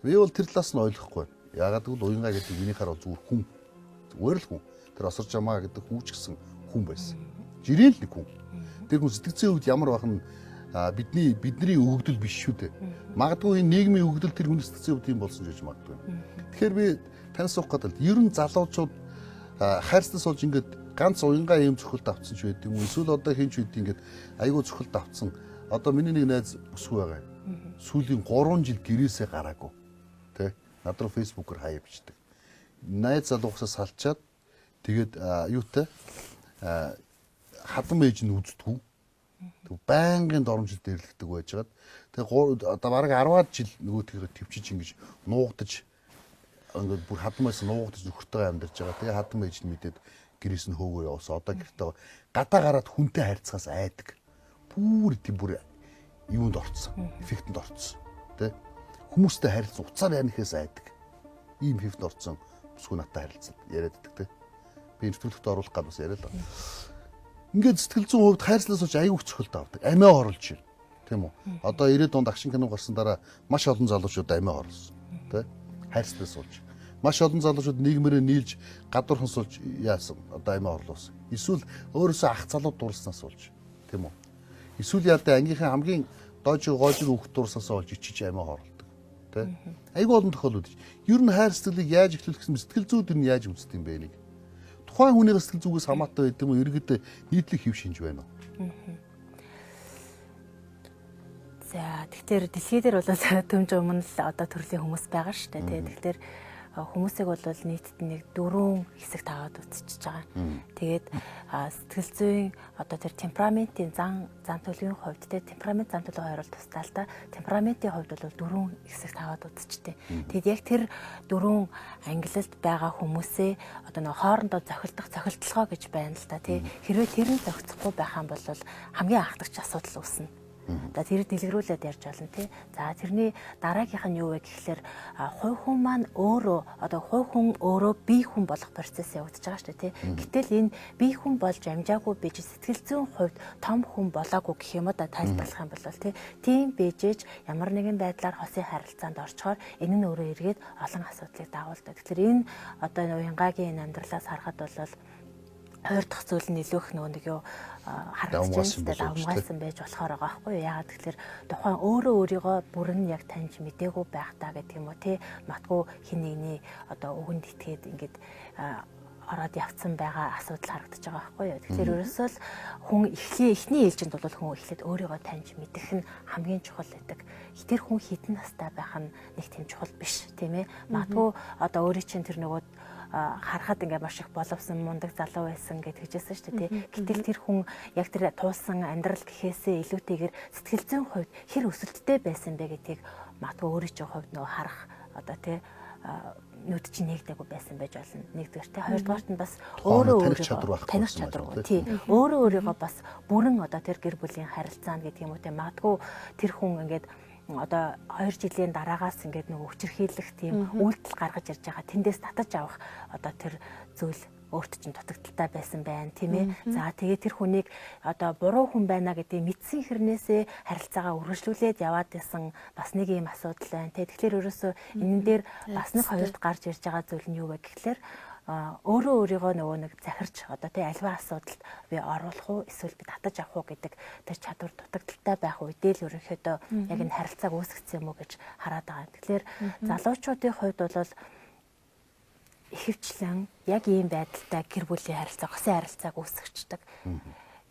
Би бол тэр талаас нь ойлгохгүй. Яагаад гэвэл уянгаа гэдэг минийхаар бол зүгээр хүн. Зүгээр л хүн. Тэр осор жамаа гэдэг хүүч гисэн хүн байсан. Жирийн л нэг хүн. Тэр хүн сэтгцэн үед ямар бахан бидний өгөгдөл биш шүү дээ. Магадгүй энэ нийгмийн өгөгдөл тэр хүний сэтгцэн үед юм болсон гэж магадгүй. Тэгэхээр би таньс суух гэдэг л ер нь залуучууд хайрцнаас болж ингээд ганц уянгаа юм зөвхөлт авцсан ч байдаг юм. Эсвэл одоо хин ч үед ингээд айгүй зөвхөлт авцсан. Одоо миний нэг найз өсвөө байгаа. Сүүлийн 3 жил гэрээсээ гараагүй. Тэ? Над руу фэйсбүүкээр хаяа бичдэг. Найз залуусаас салчаад тэгээд юутай хадам ээж нь үздэггүй. Тэг байнгын доромжилт дээрлэгдэг байжгаад тэг одоо бараг 10-аад жил нөгөө тэрэ төвчиж ингэж нуугдаж ингээд бүр хадамаас нуугдаж нөхөртөө амьдарч байгаа. Тэгээ хадам ээж нь мэдээд гэрээс нь хөөгөө явуулсан. Одоо гэртээ гадаа гараад хүнтэй харьцахаас айдаг. Бүр тийм бүр юунд орцсон. Эффектэнд орцсон. Тэ хүмүүстэй харилцсан уцаар ярихээс айдаг. Ийм эффект орцсон. Бүсгүй натаа харилцсан. Яриад байдаг тэ. Би нэвтрүүлэгт оруулах гад бас яриа л. Ингээд сэтгэл зүйн хувьд хайрцлаас болж аягүй цохилт авдаг. Амиа оруулж байна. Тийм үү? Одоо 90-ад онд агшин кино гарсан дараа маш олон залуучууд амиа оруулсан. Тэ? Хайрцлаас болж. Маш олон залуучууд нийгмээрээ нийлж гадуурхан суулж яасан. Одоо амиа орлуулсан. Эсвэл өөрөөсөө ах залууд дурласнаас болж. Тийм үү? Эсвэл яадаг ангийнхаа хамгийн доожиг гоожиг хөвгт дурласнаас болж ичиж амиа оруулдаг. Тэ? Аягүй олон тохиолдол. Ер нь хайр сэтгэлийг яаж эхлүүлэх гэсэн сэтгэл зүйд нь яаж үздэг юм бэ нэг? Тухайн хүний сэтгэл зүгээс хамаатай байдаг юм уу? Иргэд нийтлэг хэв шинж байна уу? За тэгэхээр дэлхий дээр бол төмж өмнө л одоо төрлийн хүмүүс байгаа шүү дээ. Тэгэхээр хүмүүсийг бол нийтд нэг 4 хэсэгт аваад үзчихэж байгаа. Тэгээд сэтгэл зүйн одоо тэр темпераментийн зан төлөвийн хувьд темперамент зан төлөв хоёр бол тусдаа л да. Темпераментийн хувьд бол 4 хэсэгт аваад үзчихтэй. Тэгээд яг тэр 4 ангилалд байгаа хүмүүсээ одоо нэг хоорондоо цохилдох цохилтолгоо гэж байна л да тий. Хэрвээ тэр нь зохицохгүй байх юм бол хамгийн анхдагч асуудал үүснэ. За тэр дэлгэрүүлээд ярьж байна тий. За тэрний дараагийнх нь юу вэ гэхэлэр хувь хүн маань өөрөө одоо хувь хүн өөрөө бие хүн болох процесс явагдаж байгаа шүү дээ тий. Гэтэл энэ бие хүн болж амжаагүй биж сэтгэл зүйн хувьд том хүн болоогүй гэх юм да тайлбарлах юм бол тий. Тийм бижээж ямар нэгэн байдлаар хосын харилцаанд орчхоор энэ нь өөрөө эргээд олон асуудлыг дагуулдаг. Тэгэхээр энэ одоо уянгагийн энэ амьдралаас харахад бол хоёр дахь зүйл нь илүү их нэг юу харагдаж давмгайлсан байж болохоор байгаа байхгүй юу. Яагаад тэгэхээр тухайн өөрөө өөрийгөө бүрэн яг таньж мдээгүй байх та гэдэг юм уу тий. Матгүй хин нэгний одоо үгэнд итгээд ингээд ороод явцсан байгаа асуудал харагдаж байгаа байхгүй юу. Тэгэхээр ерөөсөө л хүн эхний ээлжинд бол хүн эхлээд өөрийгөө таньж мэдэх нь хамгийн чухал байдаг. Тэр хүн хідэн настай байх нь нэг тийм чухал биш тийм ээ. Матгүй одоо өөрийн чинь тэр нөгөө харахад ингээ маш их боловсон мундаг залуу байсан гэж хэлжсэн шүү дээ. Гэтэл тэр хүн яг тэр туулсан амьдрал гэхээсээ илүүтэйгээр сэтгэл зүйн хувьд хэр өсөлттэй байсан бэ гэдгийг матгүй өөрийн хувьд нөгөө харах одоо тий нүд чинь нэгдэггүй байсан байж болно. Нэгдүгээр тий хоёрдугаарт нь бас өөрөө таних чадваргүй тий өөрөө өөрийгөө бас бүрэн одоо тэр гэр бүлийн харилцаанд гэдэг юм уу тий матгүй тэр хүн ингээд одоо 2 жилийн дараагаас ингээд нөгөө хүчирхийлэх тийм үйлдэл гаргаж ирж байгаа тэндээс татаж авах одоо тэр зүйл өөрт чинь дутагдaltaй байсан байна тийм ээ. За тэгээд тэр хүнийг одоо буруу хүн байна гэдгийг мэдсэн хэрнээсээ харилцаагаа үргэлжлүүлээд яваад байсан бас нэг юм асуудал байна. Тэгэхээр ерөөсөө энэ дээр бас нэг хоёрт гарч ирж байгаа зүйл нь юу вэ гэхлээр өөрөө өөрийгөө нөгөө нэг захирч одоо тий альва асуудалд би оруулах уу эсвэл би татаж авах уу гэдэг тэр чадвар дутагдaltaй байх үедээ л ерөнхийдөө яг энэ харилцааг үүсгэсэн юм уу гэж хараад байгаа. Тэгэхээр залуучуудын хувьд бол ихэвчлэн яг ийм байдалтай гэр бүлийн харилцаа, хосын харилцааг үүсгэждэг.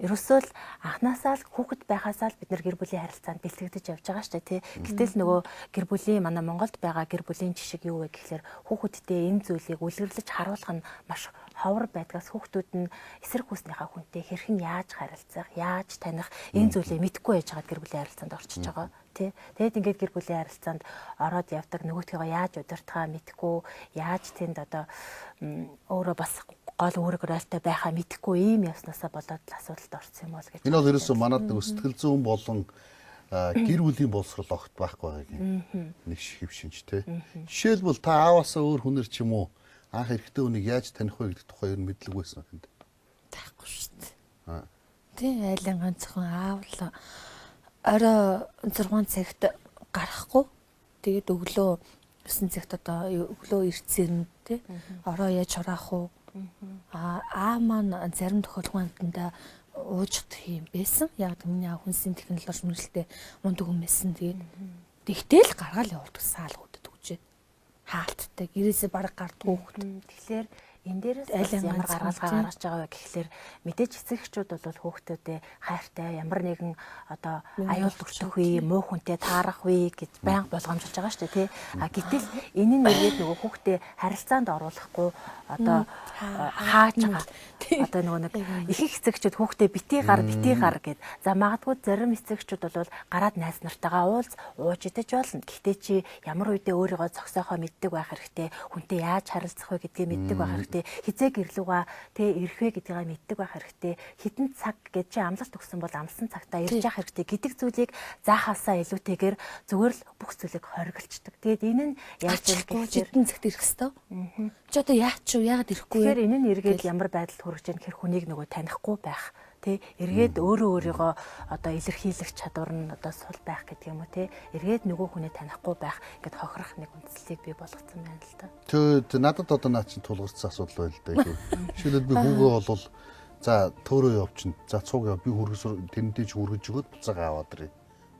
Ерөөсөө л анханасаа л хүүхэд байхасаа л бид нар гэр бүлийн харилцаанд бэлтгэж явж байгаа шүү дээ тий. Гэтэл нөгөө гэр бүлийн манай Монголд байгаа гэр бүлийн жишг юу вэ гэхээр хүүхэдтэй энэ зүйлийг үлгэрлэж харуулах нь маш ховор байдгаас хүүхдүүд нь эсрэг хүснийхаа хүнтэй хэрхэн яаж харилцах, яаж таних энэ зүйлийг мэдэхгүй байж байгаа гэр бүлийн харилцаанд орчиж байгаа. Тэгээд ингээд гэр бүлийн харилцаанд ороод явдаг нөгөөтгийгөө яаж удирдахаа мэдэхгүй, яаж тэнд одоо өөрөө бас гол үүрэг ролтой байхаа мэдэхгүй ийм явснаасаа болоод асуудалд орсон юм бол гэж. Энэ бол ерөөсөө манад нэг сэтгэл зүйн болон гэр бүлийн боловсрол огт байхгүй байгааг нэг шиг шинж те. Жишээлбэл та ааваасаа өөр хүнэр ч юм уу анх эрэгтэй хүнийг яаж таних вэ гэдэг тухай ер нь мэдлэг байсан хэнд. Таахгүй шүү дээ. Тийм айлын ганцхан аавал орой 6 цагт гарахгүй. Тэгээд өглөө 9 цагт одоо өглөө ирцэн тий орой яаж хураах уу? Аа маань зарим тохиолдолд ууждах юм байсан. Яг миний хүнсийн технологи мэргэжлтэй мундаг хүн байсан. Тэгээд тэгтэл гаргаал явуулдаг саалгуудад үгжээ. Хаалттай гэрээсээ бараг гардгүй хөхт. Тэгэхээр энэ дээрээс ямар гаргалгаа гаргаж байгаа вэ гэхлээр мэдээж эцэг эхчүүд бол хүүхдүүдэд хайртай ямар нэгэн одоо аюул дүртэх үе, муу хүнтэй таарах үе гэж байнга болгоомжлж байгаа шүү дээ тий. Гэтэл энэ нь нэгээд нөгөө хүүхдээ харилцаанд оруулахгүй одоо хааж байгаа. Одоо нөгөө нэг их эцэгчүүд хүүхдээ битгий гар гэд. За магадгүй зарим эцэгчүүд бол гараад найз нартайгаа ууж идэж болно. Гэхдээ чи ямар үедээ өөрийгөө зогсоохоо мэддэг байх хэрэгтэй. Хүнтэй яаж харилцах вэ гэдгийг мэддэг байх хэрэгтэй. Хизээ гэрлүүга тэ ирэх вэ гэдгийг мэддэг байх хэрэгтэй. Хитэн цаг гэж чи амлалт өгсөн бол амлсан цагтаа ирж явах хэрэгтэй гэдэг зүйлийг заахаасаа илүүтэйгээр зүгээр л бүх зүйлийг хориглцдаг. Тэгээд энэ нь яаж вэ гэхээр хитэн цагт ирэх хэвээр. Чи одоо яач юу яагаад ирэхгүй вэ? Тэгэхээр энэ нь эргээд ямар байдалд хүрэж байгаа нөхөр хүнийг нөгөө танихгүй байх. Тэ эргээд өөрийгөө одоо илэрхийлэх чадвар нь одоо сул байх гэдэг юм уу те эргээд нөгөө хүнээ танихгүй байх гэд хохирох нэг үндслийг бий болгоцсон байна л да. Тэгээд надад одоо наа чинь тулгарсан асуудал байл да. Жишээлбэл би хүүгээ болвол за төөрөө явчихна. За цуг яв би тэрнтэй ч хүргэж өгöd буцаага аваад ирээ.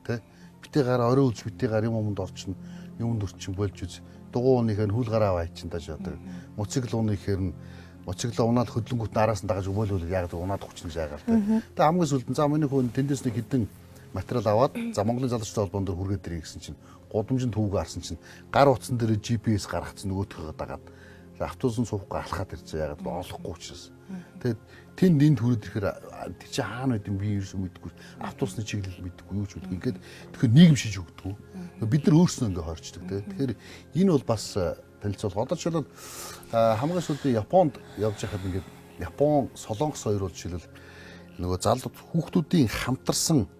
Тэ битээ гараа орой үз битээ гар юм юмд орчин юмд өрчин болж үз. Дугуй уныхэр хөл гараа аваачин тааш одоо. Моцикл уныхэр нь моциглоо унаад хөдлөнгүүт нараас нь дагаж өгөөлөл яг унаад хүчнэ гэж яагаад тэ. Тэгээ хамгийн сүүлд за миний хүн тэндээс нэг хідэн материал аваад за Монголын залуучдын холбоон дээр хүргээд ирэх гэсэн чинь гудамжинд түүгээ харсан чинь гар утсан дээр GPS гаргацсан нөгөөдхөө дагаад автобусын суухгүй алхаад ирсэн яагаад олохгүй учраас. Тэгээд тэнд энд хүрээд ирэхээр тий чи хаана байд юм би ерөөсөө мэдэхгүй автобусны чиглэл мэдэхгүй юу ч үгүй. Ингээд тэгэхээр нийгэм шиж өгдөг. Бид нар өөрснөө ингээ хорчдөг тэ. Тэгэхээр энэ бол бас танилцуулга. Одоо жишээлбэл хамгийн сүүлийн Японд явж байхад ингээд Япон, Солонгос хоёр бол жишээлбэл нөгөө залууд хүүхдүүдийн хамтарсан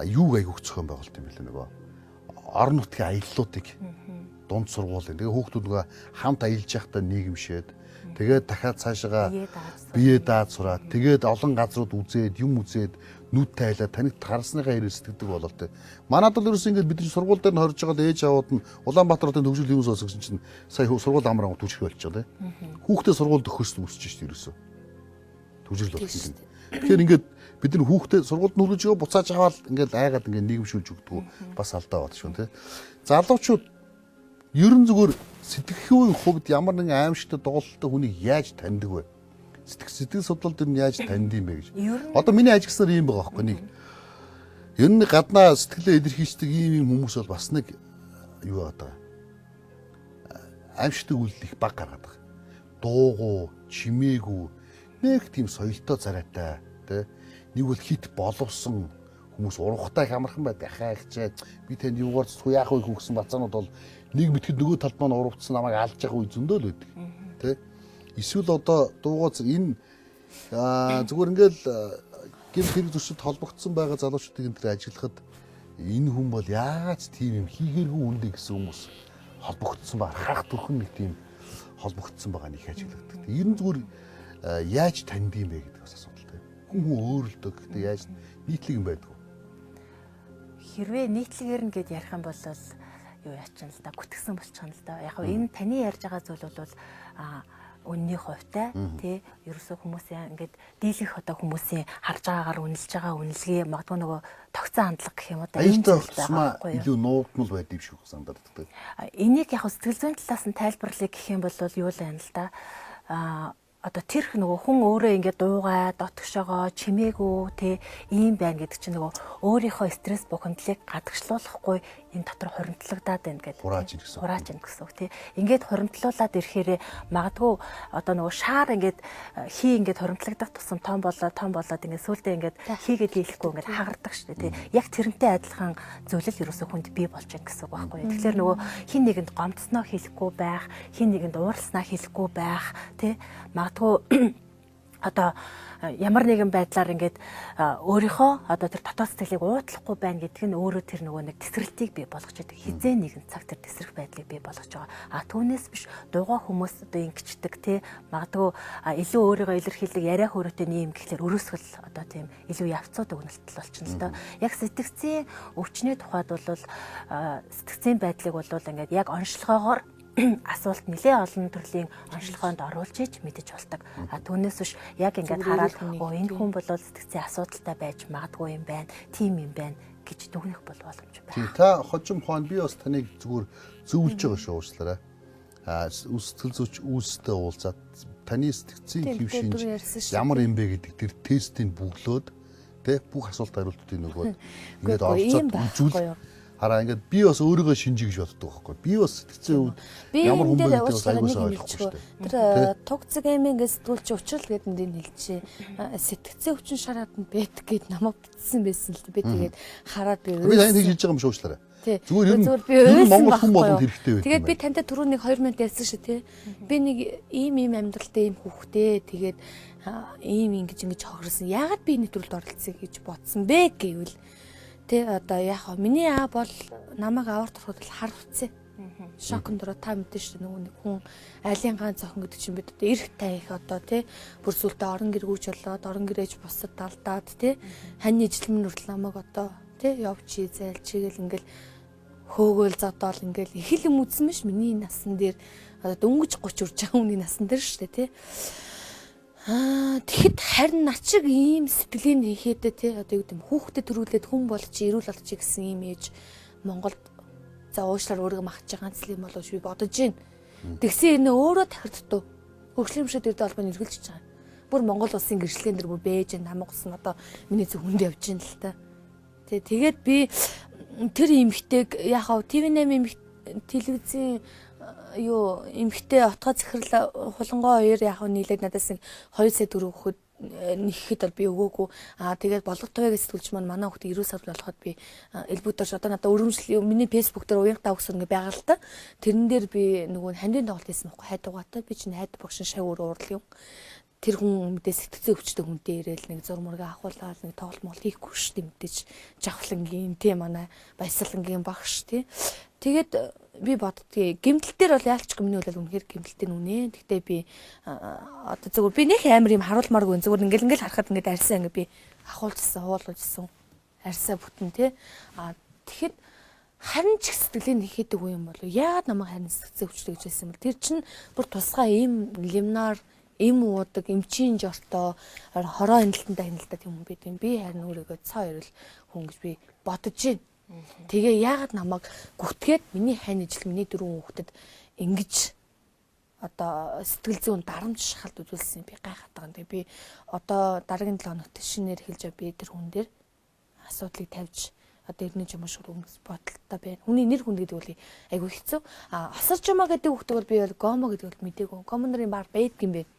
юуг аяг өгцөх юм байгуулт юм билээ нөгөө орон нутгийн аяллуудыг дунд сургуулийн. Тэгээ хүүхдүүд нөгөө хамт аялж байхдаа нийгэмшээд тэгээд дахиад цаашаа бие дааж сураад тэгээд олон газрууд үзээд юм үзээд нүд тайлаад таныг харсныхаа хэрэг сэтгэдэг болол тэ. Манайд бол ерөөс ингэж бидний сургууль дээр нь хорж байгаа ээж аауд нь Улаанбаатар хотын төгсгөл юм сонсгосон чинь сая сургууль амраа түжих болчих жоо тэ. Хүүхдээ сургуульд өгөхөөс үсэж шүү дээ ерөөсөө. Түжрэл болох юм. Тэгэхээр ингээд бид нар хүүхдээ сургуульд нүргэж өгөө буцааж аваад ингээд айгаад ингээд нийгэмшүүлж өгдөг бас алдаа бат шүү тэ. Залуучууд ерөн зүгээр сэтгэхийн хувьд ямар нэгэн аимшигтай доголдолтой хүнийг яаж таньдаг вэ? Сэтгэл судлал дээр нь яаж танд юм бэ гэж. Одоо миний ажигсаар юм байгаа байхгүй нэг. Ер нь гаднаа сэтгэлээ илэрхийлдэг ийм хүмүүс бол бас нэг юу байгаа. Аимшигтай үйлдэл их баг гаргаад байгаа. Дуугу, чимээгүй, нэг тийм соёлтой царайтай, тэ. Нэг бол хит боловсон хүмүүс урахтай их амархан байдаг. Хайхчаад би танд юугаар цуг яах вэ гэсэн бацаанууд бол нэг мэтгэд нөгөө талд маань урагцсан намайг алж явах үе зөндөө л байдаг. Тэ. Эсвэл одоо дуугаац энэ зүгээр ингээл гэр хэрэг зөрчилд холбогдсон байгаа залуучуудыг энэ төр ажиллахад энэ хүн бол яаж тийм юм хийгэргүй үндэ гэсэн хүмүүс холбогдсон ба харах төрхөн нэг тийм холбогдсон байгаа нэг яаж хэлэгдэх. Ер нь зүгээр яаж танд юм бэ гэдэг бас асуудалтай. Хүн өөрлөдөг. Гэхдээ яаж нийтлэг юм байдаг вэ? Хэрвээ нийтлэгээр нь гэд ярих юм бол юу яачин л да гүтгсэн болчихно л да. Яг нь энэ таны ярьж байгаа зүйл бол үнний хувьтай тий ерөөсөө хүмүүсийн ингээд дийлэх одоо хүмүүсийн харж байгаагаар үнэлж байгаа үнэлгээ магадгүй нөгөө тогтсон хандлага гэх юм уу да энэ зүйл илүү нуугдмал байдаг юм шиг санагддаг. Энийг яг сэтгэл зүйн талаас нь тайлбарлая гэх юм бол юу л байна л да. Одоо тэрх нөгөө хүн өөрөө ингээд дуугаа, дотгошоогоо, чимээгүү те ийм байна гэдэг чинь нөгөө өөрийнхөө стресс бухимдлыг гадагшлуулахгүй энэ дотор хуримтлагдаад байна гэдэг. Хурааж ийн гэсэн үг тий. Ингээд хуримтлуулаад ирэхээр магадгүй одоо нөгөө шаар ингээд хий ингээд хуримтлагдах тусам том болоод ингээд сүултээ ингээд хийгээд хийхгүй ингээд хагардаг шүү дээ тий. Яг тэрнтэй адилхан зөвлөл ерөөсөө хүнд бий болж байгаа гэсэн үг байхгүй. Тэгэхээр нөгөө хин нэгэнд гомдсноо хэлэхгүй байх, хин нэгэнд ууралснаа хэлэхгүй байх тий. Магадгүй одоо ямар нэгэн байдлаар ингээд өөрийнхөө одоо тэр дотоод сэтгэлийг уутлахгүй байна гэдг нь өөрөө тэр нөгөө нэг тесрэлтийг бий болгож байдаг. Хизээ нэгэн цаг тэр тесрэх байдлыг бий болгож байгаа. Түүнээс биш дугаа хүмүүс одоо ингэчдэг тий магадгүй илүү өөрийгөө илэрхийлдэг яриа хөөрөтэй нэм гэхлээр өрөөсгөл одоо тийм илүү явцууд өгнөлтөл болчихно л доо. Яг сэтгцийн өвчний тухайд бол сэтгцийн байдлыг бол ингээд яг онцлогоогоор асуулт нэлээ олон төрлийн онцлогоонд оруулж иж мэдэж болдог. Түүнээс биш яг ингээд хараад энэ хүн бол сэтгцийн асуудалтай байж магадгүй юм байна, тийм юм байна гэж дүгнэх бол боломж байна. Тийм та хожим хоон би бас таныг зүгээр зөвлөж байгаа шүү уучлаарай. Сэтгэл зүйч үүстэй уулзаад таны сэтгцийн хэв шинж ямар юм бэ гэдэг тэр тестийг бүглөөд тэ бүх асуулт хариултуудыг нөгөө ингээд оролцоод үзүүл. Хараа ингээд би бас өөрийгөө шинжиж гэж боддог байхгүй. Би бас сэтгцийн үед ямар хүн бэ гэдэг бас аюулсаа ойлгохгүй шүү дээ. Тэр тугцэг аймын гэж сэтгүүлч учрал гэдэг нь хэлчихээ. Сэтгцийн өвчин шараад нь бэт гэд намайг битсэн байсан л би тэгээд хараад би тань тэгж хэлж байгаа юм шүү уучлаарай. Зүгээр ер нь Монгол хүн болгонд хэрэгтэй байх. Тэгээд би тантай түрүү нэг 2 минут ярьсан шүү тий. Би нэг ийм амьдралтай ийм хүүхдээ тэгээд ийм ингэж хохирсон. Яагаад би энэ төрөлд оролцъё гэж бодсон бэ гэвэл тэ одоо яг миний аа бол намайг аваар турхад л хар хуцсан. Шокнд ороо та мэдэн шүү нөгөө нэг хүн айлын ганц зохин гэдэг чинь бид одоо эрх таих одоо тий бүр сүлдээ орон гэргүүч болоод орон гэрэж бусад далдаад тий хань ижлэмн хүртэл намайг одоо тий явчи зайлчгээл ингээл хөөгөөл зодоол ингээл их л юм үзсэн биш миний насан дээр одоо дөнгөж 30 урж байгаа хүний насан дээр шүү дээ тий. Тэгэхэд харин над шиг ийм сэтгэлийн хийхэд тий одоо юу гэдэм хүүхдэд төрүүлээд хүн болж ирүүл болж гэсэн ийм ээж Монголд за уушлаар өөрийгөө махаж байгаа ганц л юм болооч би бодож байна. Тэгсэн энэ өөрөө тахирдтуу хөгжлөмшөд ирдэ албаны эргэлж байгаа. Бүр Монгол улсын гэрчлэгэн дээр бүр бээж намайг усан одоо миний зөвхөнд явж байна л та. Тэгээд би тэр эмэгтэйг яхав ТV8 телевизийн юу эмхтэй отгоо захирал хулангоо хоёр яг нийлээд надаас 2 сая төгрөг өгөхөд нэхэхэд бол би өгөөгүй. Тэгээд болготой гэж сэтгүүлч манай хүүхд 90 сар болоход би элбүүдэрш одоо надад өрөмжлөл миний фэйсбુક дээр уянга тагс ингэ байгаа л та. Тэрэн дээр би нөгөө хандын тоглолт хийсэн байхгүй хайдуугатай би чинь хайд багшин шав өөр уурлал юм. Тэр хүн мэдээ сэтгцэн өвчтэй хүнтэй ирээл нэг зурмурга ахуулаад нэг тоглолт мол хийхгүй шүү дээ мэдээж жавхлангийн тийм манай баясгалангийн багш тий. Тэгээд би боддгийг гэмтэл дээр бол яалч гэмний бол үнэхээр гэмтэлтэй нүнэ. Гэхдээ би одоо зөвхөн би нэг амар юм харуулмааргүй зөвхөн ингээл харахад ингээд арьсаа ингээд би ахуулжсан, хуулжсан. Арьсаа бүтэн тий. Тэгэхэд харин ч сэтгэлийн нэхэдэг юм болов. Яагаад намайг харин сэтгцэн өвчтэй гэж хэлсэн бэл тэр чинь бүр тусгай ийм лимнар им уудаг, эмчийн жортой, хороо хяналтандаа хяналтаа тийм хүн бид юм. Би харин өөрийгөө цаа ирэл хүн гэж би бодож байна. Тэгээ яагаад намайг гүтгээд миний хань ижил миний 4 хүүхдэд ингэж одоо сэтгэл зүйн дарамт шахалт үзүүлсэн би гайхаад байгаа. Тэгээ би одоо дараагийн 7 хоногт шинээр хэлж би тэр хүн дээр асуудлыг тавьж одоо ирнэ ч юм уу хүмүүс бодолтой байна. Хүний нэр хүнд гэдэг бол айгүй хэцүү. Асарч юмаа гэдэг хүүхдэг бол би бол гомо гэдэг бол мдээгүй. Гомо нарын бар байдаг юм бэ.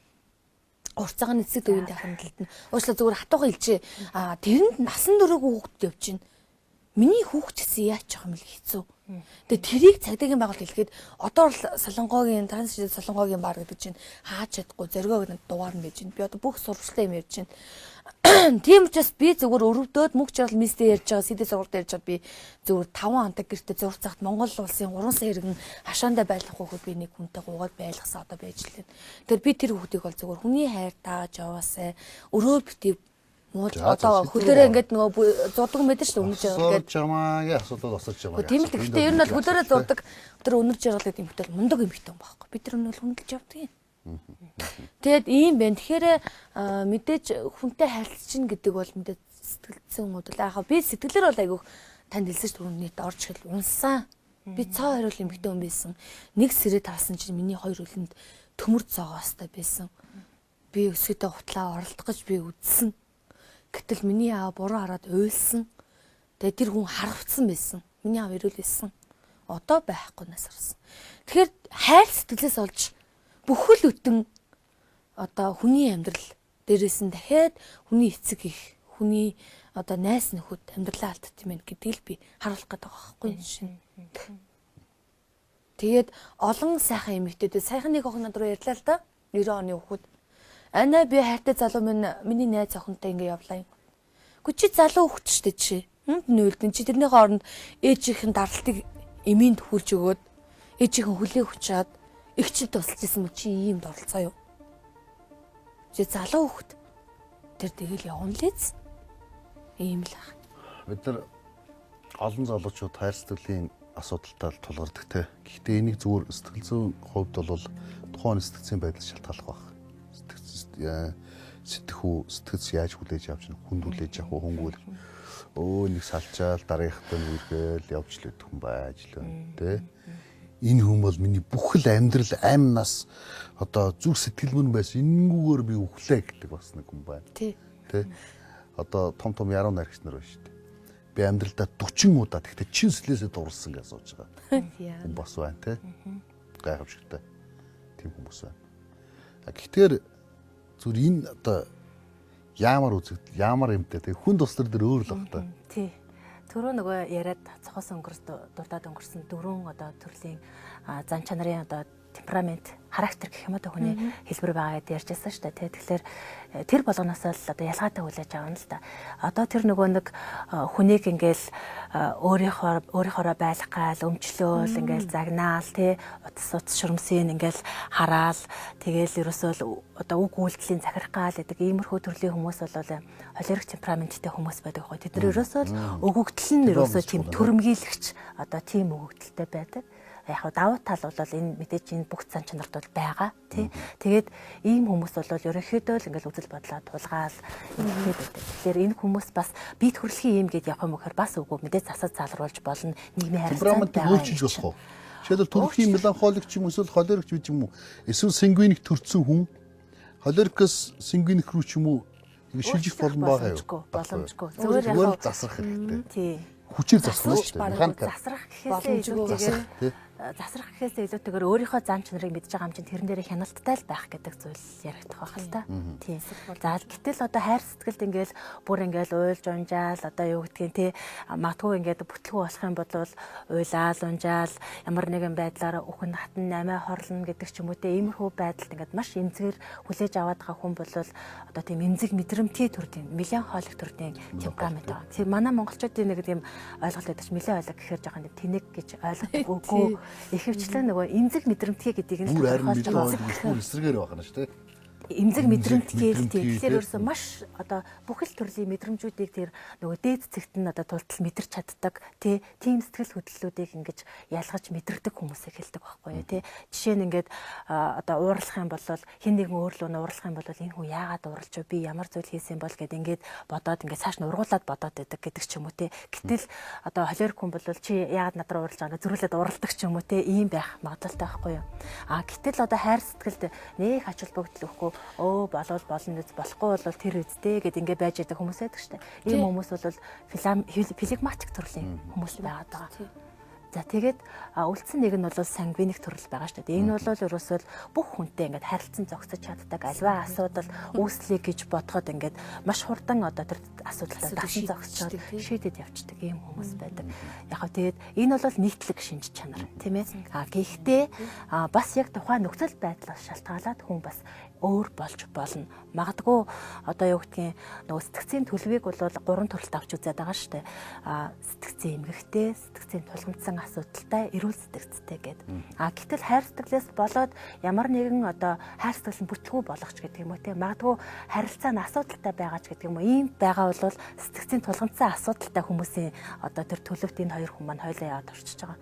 Урцагааны эцэг дүүнтэй хандалт нь. Уучлаа зүгээр хатууга хэлжээ. Тэрэнд насан туршаагүй хүүхдэд явж байна. Миний хүүхд гэсэн яаж явах юм бэ хэцүү. Тэгээ тэрийг цагдаагийн байгууллага хэлэхэд одоо бол Солонгогийн трансжир Солонгогийн бар гэдэг чинь хааж чадахгүй зоргоо гэдэг дугаар нь байж байна. Би одоо бүх сурвалжтай юм ярьж байна. Тийм учраас би зүгээр өрөвдөөд мөнгө чарал мистэ ярьж байгаа сэдэ сургалт ярьж байгаа би зүгээр 5 хоног гэртээ зурцахт Монгол улсын 3 сая иргэн хашаандаа байлгах хүүхэд би нэг хүнтэй гуугаад байлгасаа одоо байж лээ. Тэгэхээр би тэр хүүхдийг бол зүгээр хүний хайр тааж яваасаа өрөө битээ мууж одоо хөлөөрөө ингээд нөгөө зурдаг мэдэн шүү дээ үнэж байгаа ингээд жамаагийн асуудал босож байгаа. Тийм л гэхдээ ер нь бол хөлөөрөө зурдаг тэр үнэж жаргалдаг юм хөтөл мундаг юм хитэн байхгүй. Бид нар өнөө хүндэлж явдаг юм. Тэгэд ийм байна. Тэгэхээр мэдээж хүнтэй харилцчинь гэдэг бол мэдээж сэтгэлдсэн хүмүүс л яхаа би сэтгэлээр бол айгүйх танд хэлсэн шүү дээ нийт орж хэл унсан. Би цаа хариул юм хитэн хүн байсан. Нэг сэрээ тавсан чинь миний хоёр үлэнд төмөр зоогоостой байсан. Би өсгөдөө хутлаа оролдох гэж би үдсэн. Гэтэл миний аав буруу хараад уйлсан. Тэгээ тэр хүн харавцсан байсан. Миний аав ирүүл байсан. Одоо байхгүй насарсан. Тэгэхээр хайр сэтгэлээс олж бүхэл бүтэн одоо хүний амьдрал дээрээс нь дахиад хүний эцэг их, хүний одоо найс нөхөд амьдралаа алддаг юм байна гэдгийг л би харуулах гэдэг байгаа байхгүй шин. Тэгээд олон сайхан эмэгтэйдээ сайхан нэг охин руу ярьлаа л да. 90 оны хүүхэд. Анаа би хайртай залуу миний найз охинтой ингэ явлаа юм. Гү чи залуу хүүхэд штэ чи. Хүнд нүүлдэн чи тэрнийхээ оронд ээжийнхэн даралтыг эмээнд хүрж өгөөд ээжийнхэн хүлээх хүчаад эгчд тусалж исэн мө чи иймд оролцоо юу. Чи залуу хүүхэд. Тэр тэгэл явна лээз. Ийм л ах. Бид нар олон залуучууд хайр сэтгэлийн асуудалтай тулгардаг те. Гэхдээ энийг зүгээр сэтгэл зүйн хувьд бол тухайн сэтгцийн байдлаас шалтгаалах байх. Сэтгэц яаж хүлээж авч хүнд хүлээж авах хөнгүүл нэг салчаал дараагийнхтай үргээл явж лээд хүн байж лөө тэ энэ хүн бол миний бүхэл амьдрал амнаас одоо зүг сэтгэл мөн байсан энэнгүүгээр би өглөө гэдэг бас нэг хүн байна тий одоо том яруу найрагч нар байна шүү дээ би амьдралдаа 40 удаа тэгтээ чин сэтгэлээсээ дурлсан гэж асууж байгаа хүн бас байна тий гайхамшигтай тийм хүмүүс байна гэхдээ зүр энэ одоо яамар үзэгдэл яамар юмтай тэг хүн тус дээр өөр л баг та. Тий. Түрүү нөгөө яриад цохос өнгөрс дурдаад өнгөрсөн дөрвөн одоо төрлийн зан чанарын одоо темперамент, характер гэх юм одоо хүний хэлбэр байгаа гэдээ ярьж байсан шүү дээ. Тэгэхээр тэр болгоноос л одоо ялгаатай хүлээж авна л да. Одоо тэр нөгөө нэг хүнийг ингээл өөрийнхоороо байлгах гал өмчлөөл ингээл загнаал тий утас шүрмсийн ингээл хараал тэгээл ерөөсөө одоо үг үйлдэлийн захирах гал гэдэг иймэрхүү төрлийн хүмүүс бол холерик темпераменттэй хүмүүс байдаг хөө. Тэд нар ерөөсөө өгөгдөл нь ерөөсөө тийм төрөмгийлэгч одоо тийм өгөгдөлтэй байдаг. Яг давуу тал бол энэ мэдээж энэ бүх зан чанарт бол байгаа тий. Тэгээд ийм хүмүүс бол ерөнхийдөө л ингээл үзэл бодлоо тулгаал ингээд байдаг. Тэгэхээр энэ хүмүүс бас бие төрөлхийн юм гээд явах юм гэхээр бас үгүй мэдээж засаж залруулж болно нийгмийн харилцаанд өөрчилж болох уу? Жишээлбэл төрөлхийн меланхолик ч юм эсвэл холерик ч юм уу эсвэл сангвиник төрсэн хүн холерикос сангвиник руу ч юм уу шилжих боломж байгаа юу? Боломжгүй. Зүгээр засах хэрэгтэй. Тий. Хүчээр засах нь шүү дээ. Засрах гэхээсээ засрах гэхээсээ илүүтэйгээр өөрийнхөө зан чанарыг мэдж байгаа юм чинь тэрэн дээрээ хяналттай л байх гэдэг зүйл яригдах байх л та. Тийм. За гэтэл одоо хайр сэтгэлд ингээл бүр ингээл уйлж унжаал одоо юу гэдгийг те матгүй ингээд бүтлгүй болох юм бол уйлаал унжаал ямар нэгэн байдлаар үхэн хатан намаа хорлно гэдэг ч юм уу те иймэрхүү байдалд ингээд маш эмзэгэр хүлээж аваад байгаа хүн бол одоо тийм эмзэг мэдрэмтгий төрлийн меланхолик төрлийн темперамент байгаа. Тийм манай монголчуудын нэг тийм ойлголт байдаг ч меланхолик гэхээр жоохон тэнэг гэж ойлгодог үгүй. Ихэвчлэн нөгөө эмзэг мэдрэмтгий гэдгийг нь тодорхойлж байгаа эсрэгээр байна шүү дээ. Эмзэг мэдрэмтгий тэгэхээр ерөөсөө маш одоо бүхэл төрлийн мэдрэмжүүдийг тэр нөгөө дээд цэгт нь одоо тултал мэдэрч чаддаг тийм сэтгэл хөдлөлүүдийг ингэж ялгаж мэдэрдэг хүмүүсийг хэлдэг байхгүй юу тий. Жишээ нь ингээд одоо уурлах юм бол хэн нэгэн өөрлөө нь уурлах юм бол энэ хүн яагаад уурлж вэ? Би ямар зүйл хийсэн бол гэд ингээд бодоод ингээд цааш нь ургуулад бодоод байдаг гэдэг ч юм уу тий. Гэтэл одоо холерик хүн бол чи яагаад над руу уурлж байгаа гэж зөрүүлээд уурладаг ч юм уу тий. Ийм байх магадaltaй байхгүй юу? Гэтэл одоо хайр сэтгэлд нэг ач холбогдол өгөхгүй болол болно гэж болохгүй бол тэр үстэй гэд ингэ байж байгаа хүмүүс байдаг шүү дээ. Ийм хүмүүс бол флегматик төрлийн хүмүүс байгаад байгаа. За тэгээд үлдсэн нэг нь бол сангвиник төрөл байгаа шүү дээ. Энэ бол ерөөсөө бүх хүнтэй ингээд харилцан зогсож чаддаг альва асуудал үүслэе гэж бодоход ингээд маш хурдан одоо тэр асуудалтай дасан зогсчод шийдэд явцдаг ийм хүмүүс байдаг. Яг хөө тэгээд энэ бол нийтлэг шинж чанар тийм ээ. Гэхдээ бас яг тухайн нөхцөл байдлаас шалтгаалаад хүн бас өөр болж болно. Магадгүй одоо юу гэдгийг нөгөө сэтгцийн төлөвийг бол 3 төрөлт авч үзээд байгаа шүү дээ. Сэтгцийн эмгэгтэй, сэтгцийн тулгамдсан асуудалтай, эрүүл сэтгцтэй гэдэг. Гэтэл хайр сэтгэлээс болоод ямар нэгэн одоо хайр сэтгэл нь бүтлгүй болгоч гэдэг юм уу те. Магадгүй харилцаа нь асуудалтай байгаа ч гэдэг юм уу. Ийм байгаа бол сэтгцийн тулгамдсан асуудалтай хүмүүсийн одоо тэр төлөвт энэ хоёр хүн маань хойлоо яваад орчиж байгаа.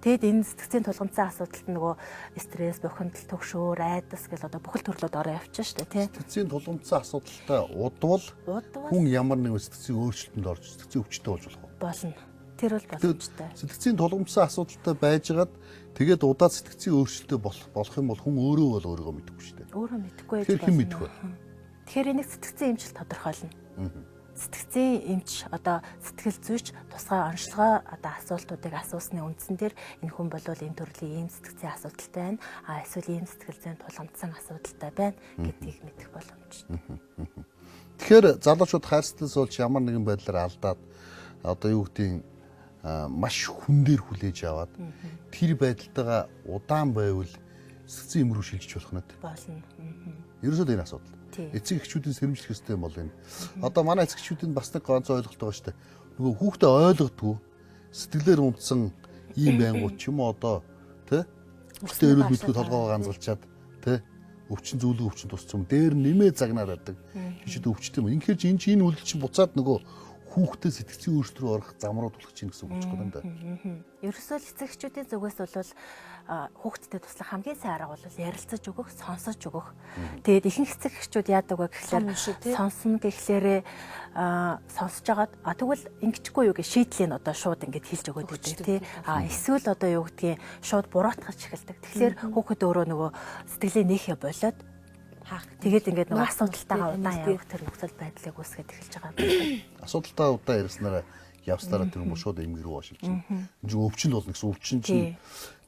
Тэгэд энэ сэтгцийн тулгамдсан асуудалт нөгөө стресс, бухимдал, төгшөөр, айдас гэл одоо бүхэл төрлөд ороо явчихна шүү дээ тий. Сэтгцийн тулгамдсан асуудалтай удвал хүн ямар нэгэн сэтгцийн өөрчлөлтөнд орж сэтгцийн өвчтөй болж болох уу? Болно. Тэр бол боломжтой. Сэтгцийн тулгамдсан асуудалтай байжгаад тэгээд удаад сэтгцийн өөрчлөлтөй болох юм бол хүн өөрөө өөрийгөө мэдэхгүй шүү дээ. Өөрөө мэдэхгүй байж болно. Тэр хэн мэдэх вэ? Тэгэхээр энийг сэтгцийн эмчил тодорхойлно. Сэтгцийн эмч одоо сэтгэл зүйч тусгай онцлогоо одоо асуултуудыг асуусны үндсэн дээр энэ хүн бол ийм төрлийн ийм сэтгцийн асуудалтай байна. Эсвэл ийм сэтгэл зүйн тулгамдсан асуудалтай байна гэдгийг мэдэх боломжтой. Тэгэхээр залуучууд хайр сэтгэлс болж ямар нэгэн байдлаар алдаад одоо юу гэдгийг маш хүн дээр хүлээж аваад тэр байдалтайгаа удаан байвал сэтгцийн эм рүү шилжиж болох нь болно. Ерөөсөө энэ асуудал. Эцэг эхчүүдийн сэрэмжлэх хэрэгтэй юм бол энэ. Одоо манай эцэг эхчүүдийн бас нэг ганц ойлголт байгаа шүү дээ. Нөгөө хүүхдээ ойлгодгүй сэтгэлээр унтсан ийм байнгут ч юм уу одоо тий? Хүүхдээ эрүүл мэндийн толгойгоо ганцалчаад тий? Өвчин зүйлэг өвчин тусцсан дээр нэмээ загнаад байдаг. Тийш өвчтэй юм. Инхээр чи энэ үйлдэл чинь буцаад нөгөө хүүхдээ сэтгцийн өөрчлөлт рүү орох зам руу тулах чинь гэсэн үг ч юм да. Ерөөсөө л эцэг эхчүүдийн зүгээс бол хүүхдэд туслах хамгийн сайн арга бол ярилцаж өгөх, сонсож өгөх. Тэгээд ихэнх эцэг эхчүүд яадаг вэ гэхлээр сонсно гэхлээрээ сонсож агаад тэгвэл ингэчихгүй юу гэж шийдлийн одоо шууд ингэж хэлж өгöd байдаг тий. Эсвэл одоо юу гэдгийг шууд буруутгаж эхэлдэг. Тэгэхээр хүүхэд өөрөө нөгөө сэтгэлийн нээхэ болоод тэгээд ингээд нөгөө асуудалтайгаа удаан явах тэр нөхцөл байдлыг үүсгэж эхэлж байгаа юм байна. Асуудалтай удаан ярьснараа явснараа тэр хүмүүс шууд эмгэр рүү ошилж байна. Энэ чинь өвчин болно гэсэн өвчин чинь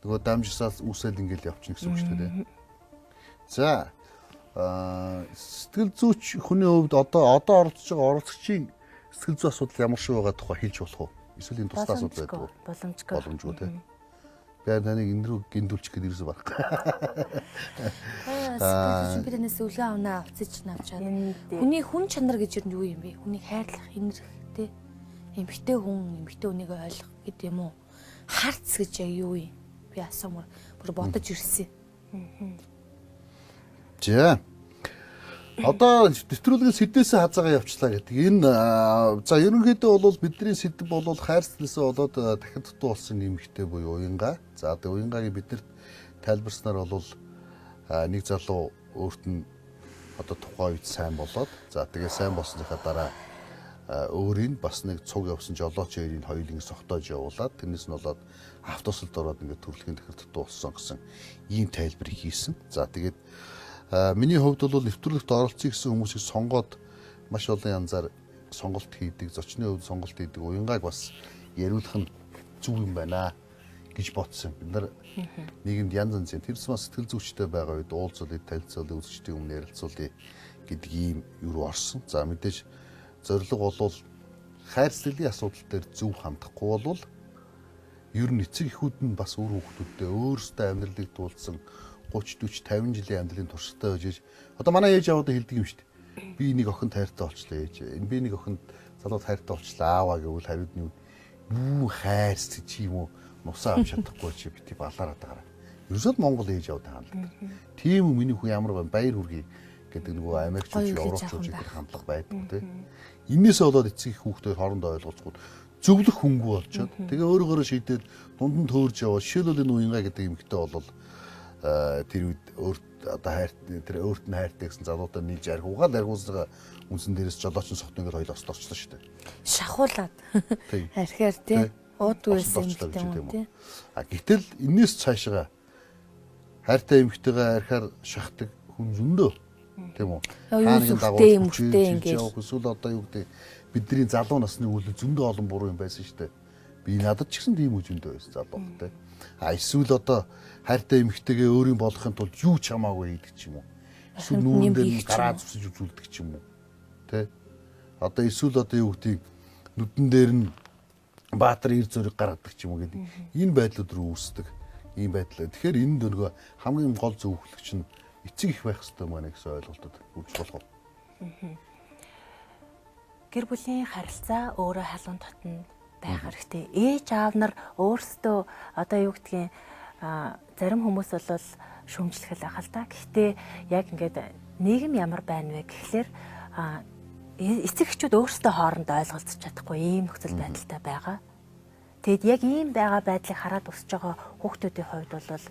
нөгөө дамжсаас үүсэл ингээд явчихна гэсэн үг шүү дээ. За сэтгэл зүйч хүний хувьд одоо оролцож байгаа оролцогчийн сэтгэл зүй асуудал ямар шиг байгаа тухай хэлж болох уу? Эсвэл энэ тусдаа асуудал байдаг уу? Боломжгүй тийм. Би таныг энэ рүү гиндүүлчих гэдэг юусэн байхгүй. Сэтгэл биднээс үлгэн авнаа авциж навчаад. Хүний хүн чанар гэж юу юм бэ? Хүнийг хайрлах, инэрхтэй, эмгтэй хүн, эмгтэй хүнийг ойлгох гэдэг юм уу? Харц гэж юу юм? Би асуумар бүр бодож ирсэн. За. Одоо нэвтрүүлгийн сэдвээсээ хазаагаа явчлаа гэдэг. Энэ за ерөнхийдөө бол бидний сэдв бол хайр сэтгэлээсээ болоод дахин дутуу болсон нэмэгтэй буюу уянга. За тэгээ уянгагийн биднэрт тайлбарснаар бол нэг залуу өөрт нь одоо тухайн үед сайн болоод за тэгээ сайн болсныхаа дараа өөрийн бас нэг цуг явсан жолооч хоёрын хоёулын согтоож явуулаад тэрнээс нь болоод автобусд ороод ингээд төрөлхийн дахин дутуу болсон гэсэн ийм тайлбарыг хийсэн. За тэгээд миний хувьд бол нэвтрүүлэгт оролцъё гэсэн хүмүүсийг сонгоод маш олон янзаар сонголт хийдэг, зочны хувьд сонголт хийдэг. Уянгааг бас яриулах нь зүг юм байна гэж бодсон. Бид нар нийгэмд янз янзын тэрс бас сэтгэл зүйчтэй байгаа үед уулзуулъя, танилцуулъя, үзэгчдийн өмнө ярилцуулъя гэдэг ийм юу руу орсон. За мэдээж зорилго бол хайр сэтгэлийн асуудал дээр зөв хандахгүй бол ер нь эцэг эхүүд нь бас өөр хүүхдүүдтэй өөрсдөө амьдралыг туулсан 30 40 50 жилийн амьдралын туршилтаа байж одоо манай ээж аваад хэлдэг юм шүү дээ. Би нэг охин тайртай болчлаа ээж. Би нэг охин залуу тайртай болчлаа ааваа гэвэл хариуд нь юу хайр чи юм уу нусаа авч чадахгүй чи бити балаараад байгаа. Ерөөсөө Монгол ээж аваад хандлага. Тийм үү миний хүн ямар байна баяр хүргэе гэдэг нөгөө Америкчууд Европчууд гэдэг хандлага байдаг тийм. Иннээсээ болоод эцэг их хүүхдүүд хоорондоо ойлголцоход зөвлөх хөнгөө болчиход тэгээ өөрөөрөө шийдээд дунд нь төөрж яваа. Жишээлбэл энэ уянга гэдэг юмхтэй бол тэр үед өөрт одоо хайрт тэр өөрт нь хайртай гэсэн залуутай нийлж аргуугаад аргуусгаа үнсэн дээрээс жолоочин сохт ингээд хоёул ослорчлоо шүү дээ. Шахуулаад архиар тий уудгүй байсан юм тий. Гэтэл энэс цаашгаа хайртай эмэгтэйгээ архиар шахдаг хүн зөндөө тийм үү? Хааны дагуу эмэгтэй ингээд эсвэл одоо юу гэдэг бидний залуу насны үйл зөндөө олон буруу юм байсан шүү дээ. Би надад ч гэсэн тийм үжиндээ байсан залуу те. Эсвэл одоо хайртай эмэгтэйгээ өөрийн болохын тулд юу ч хамаагүй хийдэг ч юм уу. Эсвэл нүүрэн дээр нь гараа зүсэж үзүүлдэг ч юм уу. Тэ? Одоо эсвэл одоо юу гэдгийг нүдэн дээр нь баатар ир зөрийг гаргадаг ч юм уу гэдэг. Энэ байдлууд руу үүсдэг. Ийм байдлаа. Тэгэхээр энэ дөргөө хамгийн гол зөвхөлөгч нь эцэг их байх хэрэгтэй маа гэсэн ойлголтод үрж болох. Гэр бүлийн харилцаа өөрөө халуун татна байх хэрэгтэй. Ээж аав нар өөрсдөө одоо юу гэдгийг зарим хүмүүс бол шүүмжлэх байх л да. Гэхдээ яг ингээд нийгэм ямар байна вэ гэхлээр эцэг эхчүүд өөрсдөө хоорондоо ойлголцож чадахгүй ийм нөхцөл байдалтай байгаа. Тэгэд яг ийм байгаа байдлыг хараад өсөж байгаа хүүхдүүдийн хувьд бол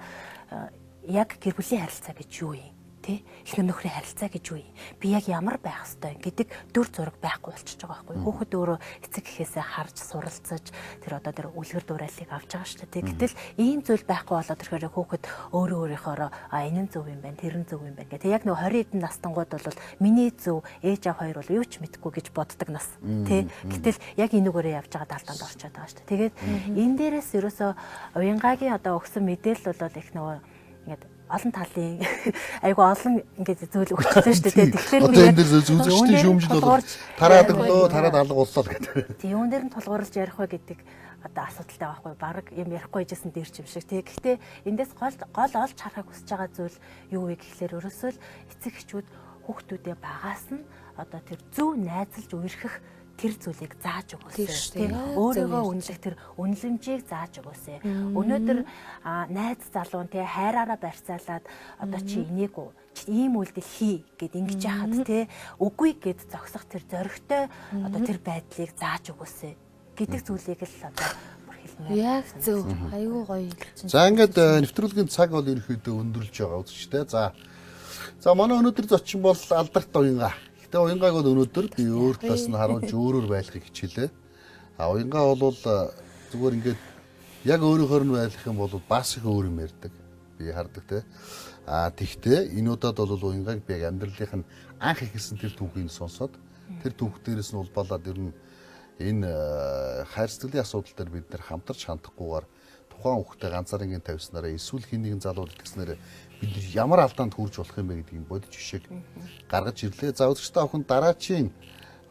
яг гэр бүлийн харилцаа гэж юу юм? Тэ? Эхнэр нөхрийн харилцаа гэж юу юм? Би яг ямар байх ёстой гэдэг дүр зураг байхгүй болчихж байгаа байхгүй юу? Хүүхэд өөрөө эцэг эхээсээ харж суралцаж тэр одоо тэр үлгэр дуурайлыг авч байгаа шүү дээ. Гэтэл ийм зүйл байхгүй болоод ирэхээр хүүхэд өөрөө өөрийнхөө энэ нь зөв юм байна, тэр нь зөв юм байна гэх. Тэг яг нэг 20 эдэн настангууд бол миний зөв, ээж аав хоёр бол юу ч мэдэхгүй гэж боддог нас. Тэ? Гэтэл яг энүүгээрээ явж байгаа далдаанд орчод байгаа шүү дээ. Тэгээд энэ дээрээс ерөөсөө уянгагийн одоо өгсөн мэдээлэл бол их нөгөө ингээд олон талын айгу олон ингээд зүйл өгчлөө шүү дээ. Тэгэхээр одоо энэ дээр үзэгчдийн шүүмжил бол тараадаг лөө тараад алга боллоо гэдэг. Тийм юун дээр нь тулгуурлаж ярих вэ гэдэг одоо асуудалтай байхгүй баг юм ярихгүй жисэн дээр ч юм шиг тий. Гэхдээ эндээс гол олж харахыг хүсэж байгаа зүйл юу вэ гэхлээр ерөөсөө л эцэг эхчүүд хүүхдүүдээ багаас нь одоо тэр зөв найзалж үерхэх тэр зүйлийг зааж өгөөсэй. Өөрийгөө үнэлэх тэр үнэлэмжийг зааж өгөөсэй. Өнөөдөр найз залуу тий хайраараа барьцаалаад одоо чи энийг ийм үйлдэл хий гэд ингэж яхад тий үгүй гэд зогсох тэр зоригтой одоо тэр байдлыг зааж өгөөсэй гэдэг зүйлийг л одоо бүр хэлмээр. Яг зөв. Аюу гоё. За ингээд нэвтрүүлгийн цаг бол ерөөхдөө өндөрлж байгаа үзэгчтэй. За манай өнөөдөр зочин бол Алдарт Уянгаа. Тэгээ уянгааг бол өнөөдөр би өөр талаас нь харуулж өөрөөр байлгахыг хичээлээ. Уянгаа бол зүгээр ингээд яг өөрөөр нь байлгах юм бол бас их өөр юм ярьдаг. Би хардаг те. Тэгтээ энэ удаад бол уянгааг би яг амьдралынх нь анх ихэлсэн тэр түүхийг сонсоод тэр түүх дээрээс нь улбалаад ер нь энэ хайр сэтгэлийн асуудал дээр бид нэр хамтарч хандахгүйгээр тухайн хүүхдээ ганцаарынгийн тавьснараа эсвэл хин нэгэн залуу итгэснээр бид ямар алдаанд хүрж болох юм бэ гэдгийг бодож ишиг гаргаж ирлээ. За үзэгчтэй охин дараачийн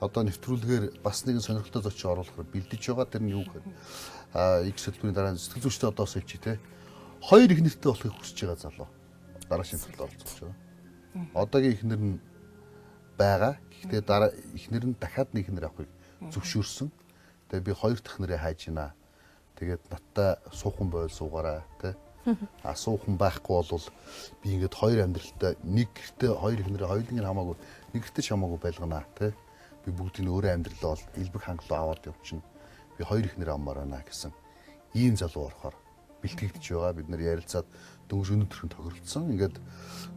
одоо нэвтрүүлгээр бас нэгэн сонирхолтой зочин оруулахаар бэлдэж байгаа. Тэр нь юу гэхээр X хөтөлбөрийн дараа сэтгэл зүйчтэй одоо сэлж те. Хоёр их нэртэй болохыг хүсэж байгаа залуу. Дараачийн төлөө оролцож байгаа. Одоогийн ихнэр нь байгаа. Гэхдээ дараа ихнэр нь дахиад нэг ихнэр авахыг зөвшөөрсөн. Тэгээ би хоёр дахь нэрээ хайж гинэ. Тэгээд надтай суухан бойл суугаарай те. Суухан байхгүй бол би ингээд хоёр амьдралтай нэг гэртээ хоёр ихнэрээ хоёулын хамаагүй нэг гэртээ ч хамаагүй байлгана те. Би бүгдийг нь өөрөө амьдралаа бол элбэг хангалуу аваад явчихна. Би хоёр ихнэрээ аммаар байна гэсэн. Ийм залуу орохоор бэлтгэгдэж байгаа. Бид нэр ярилцаад дөнгөж өнөдөрхөн тохиролцсон. Ингээд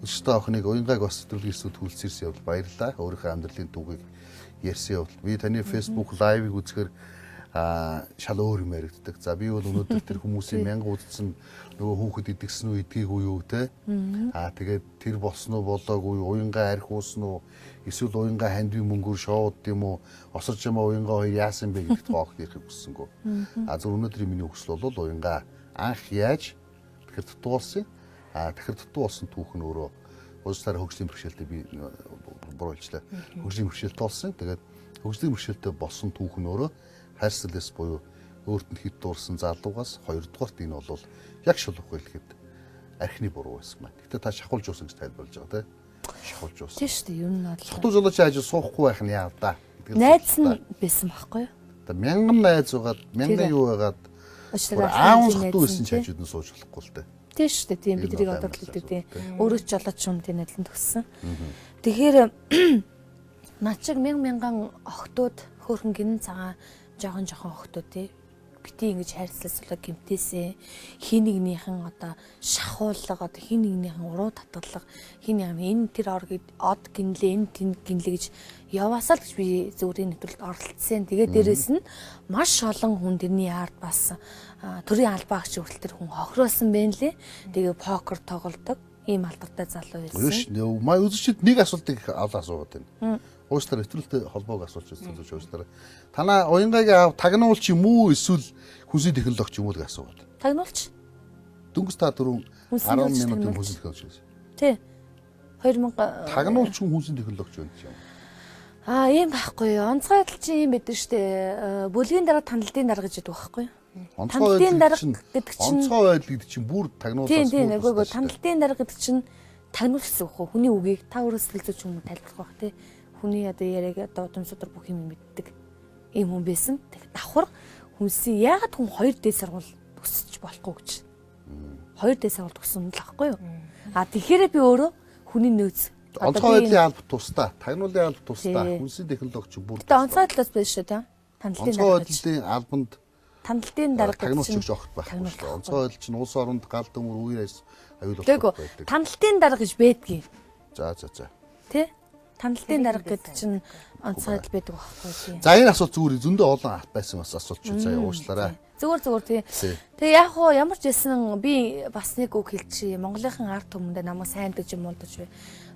өчтөө охиныг уянгааг бас төлөвлөсөн төлөвлөсөн явдал баярлалаа. Өөрийнхөө амьдралын түүхийг ярьсан явдал. Би таны Facebook live-ыг үзэхээр шал өөр юм яригддаг. За би бол өнөөдөр тэр хүмүүсийн мянга үзсэн нөгөө хүүхэд идэгсэн үү идгээгүй юу те. Тэгээд тэр болсон уу болоогүй уянгаа арх уусан уу эсвэл уянгаа хандвийн мөнгөөр шоуд юм уу осорж ямаа уянгаа хоёр яасан бэ гэдэгт хоох ярих хүссэнгөө. Зөв өнөөдрийн миний хүсэл бол уянгаа анх яаж тэгэхээр дутуулсан. Тэгэхээр дутуулсан түүх нь өөрөө уусаар хөгжлийн бэрхшээлтэй би буруулчлаа. Хөгжлийн бэрхшээлтэй болсон. Тэгээд хөгжлийн бэрхшээлтэй болсон түүх нь өөрөө хайрцагтээс буюу өөрт нь хит дуурсан залуугаас хоёрдугаарт энэ бол яг шулуух хэлэхэд архины буруу байсан маань. Гэтэ та шахуулж uuсан гэж тайлбарлаж байгаа тийм. Шахуулж uuсан. Тийм шүү дээ. Юу нь бол. Хатуу жолооч яаж суухгүй байх нь яа да. Найз нь байсан байхгүй юу? Одоо мянган найз угаад мянган юу байгаад аав хатуу байсан ч хажууд нь сууж болохгүй л дээ. Тийм шүү дээ. Тийм бидний одоо л хэлдэг тийм. Өөрөө ч жолооч юм тийм найзлан төгссөн. Тэгэхээр над шиг мянган охтууд хөөрхөн гинэн цагаан жоохон охтууд тий бити ингэж хайрцалсуулаа гимтээсээ хин нэгнийхэн одоо шахуулга одоо хин нэгнийхэн уруу татгалга хин энэ тэр од гинлээ энэ тэнд гинлээ гэж яваасаа л гэж би зөвхөн нэвтрүүлэлт оролцсон. Тэгээд дээрэс нь маш олон хүн тэрний ард бас төрийн албаа агч хүртэл тэр хүн хохируулсан байна лээ. Тэгээ покер тоглодог ийм алдартай залуу байсан. Маа үзэгчд нэг асуултыг асуугаад байна. уучлаарай нэвтрүүлэгтэй холбоог асууж байсан гэж уучлаарай. Танаа уянгагийн тагнуулч юм уу эсвэл хүнсний технологич юм уу гэж асуугаад. Тагнуулч. Дөнгөс та дөрөв 10 минутын хүнсний технологич. Тий. 2000 Тагнуулч хүнсний технологич байна ч юм. Ийм байхгүй юу. Онцгой адил чинь юм байдаг штэ. Бүлгийн дараа танилтын дараа гэж яддаг байхгүй юу? Танилтын дараа гэдэг чинь онцгой байдал гэдэг чинь бүр тагнуулаас тийм нөгөө танилтын дараа гэдэг чинь тагнуулч гэсэн үг хөө. Хүний үгийг та өөрөө сэтгэл зүйч юм тайлбарлах байх тий. Хүний одоо яриаг одоо удамсуудаар бүх юм мэддэг ийм хүн байсан. Тэгэхээр давхар хүнсийн яагаад хүн 2 дээд сургууль төгсөж болохгүй гэж. 2 дээд сургууль төгсөн л байхгүй юу? Тэгэхээр би өөрөө хүний нөөц онцгой байдлын албат тусдаа, тагнуулын албат тусдаа, хүнсний технологич бүр. Тэгээ онцгой талаас байж шүү дээ. Танилтын онцгой байдлын албанд танилтын дараа тагнуулч огт байхгүй шүү дээ. Онцгой байдал чинь улс оронд гал дөмөр үеэс аюул болох байдаг. Танилтын дараа гэж байдгийг. За. Тэ? Танилтын дараа гэдэг чинь онцгой байдал байдаг байхгүй тийм. За энэ асуулт зүгээр зөндөө олон байсан бас асуулт шүү. За уучлаарай. Зүгээр тийм. Тэгээ яг хоо ямар ч байсан би бас нэг үг хэлчихье. Монголынхан ард түмэндээ намайг сайн дэж юм болдож бай.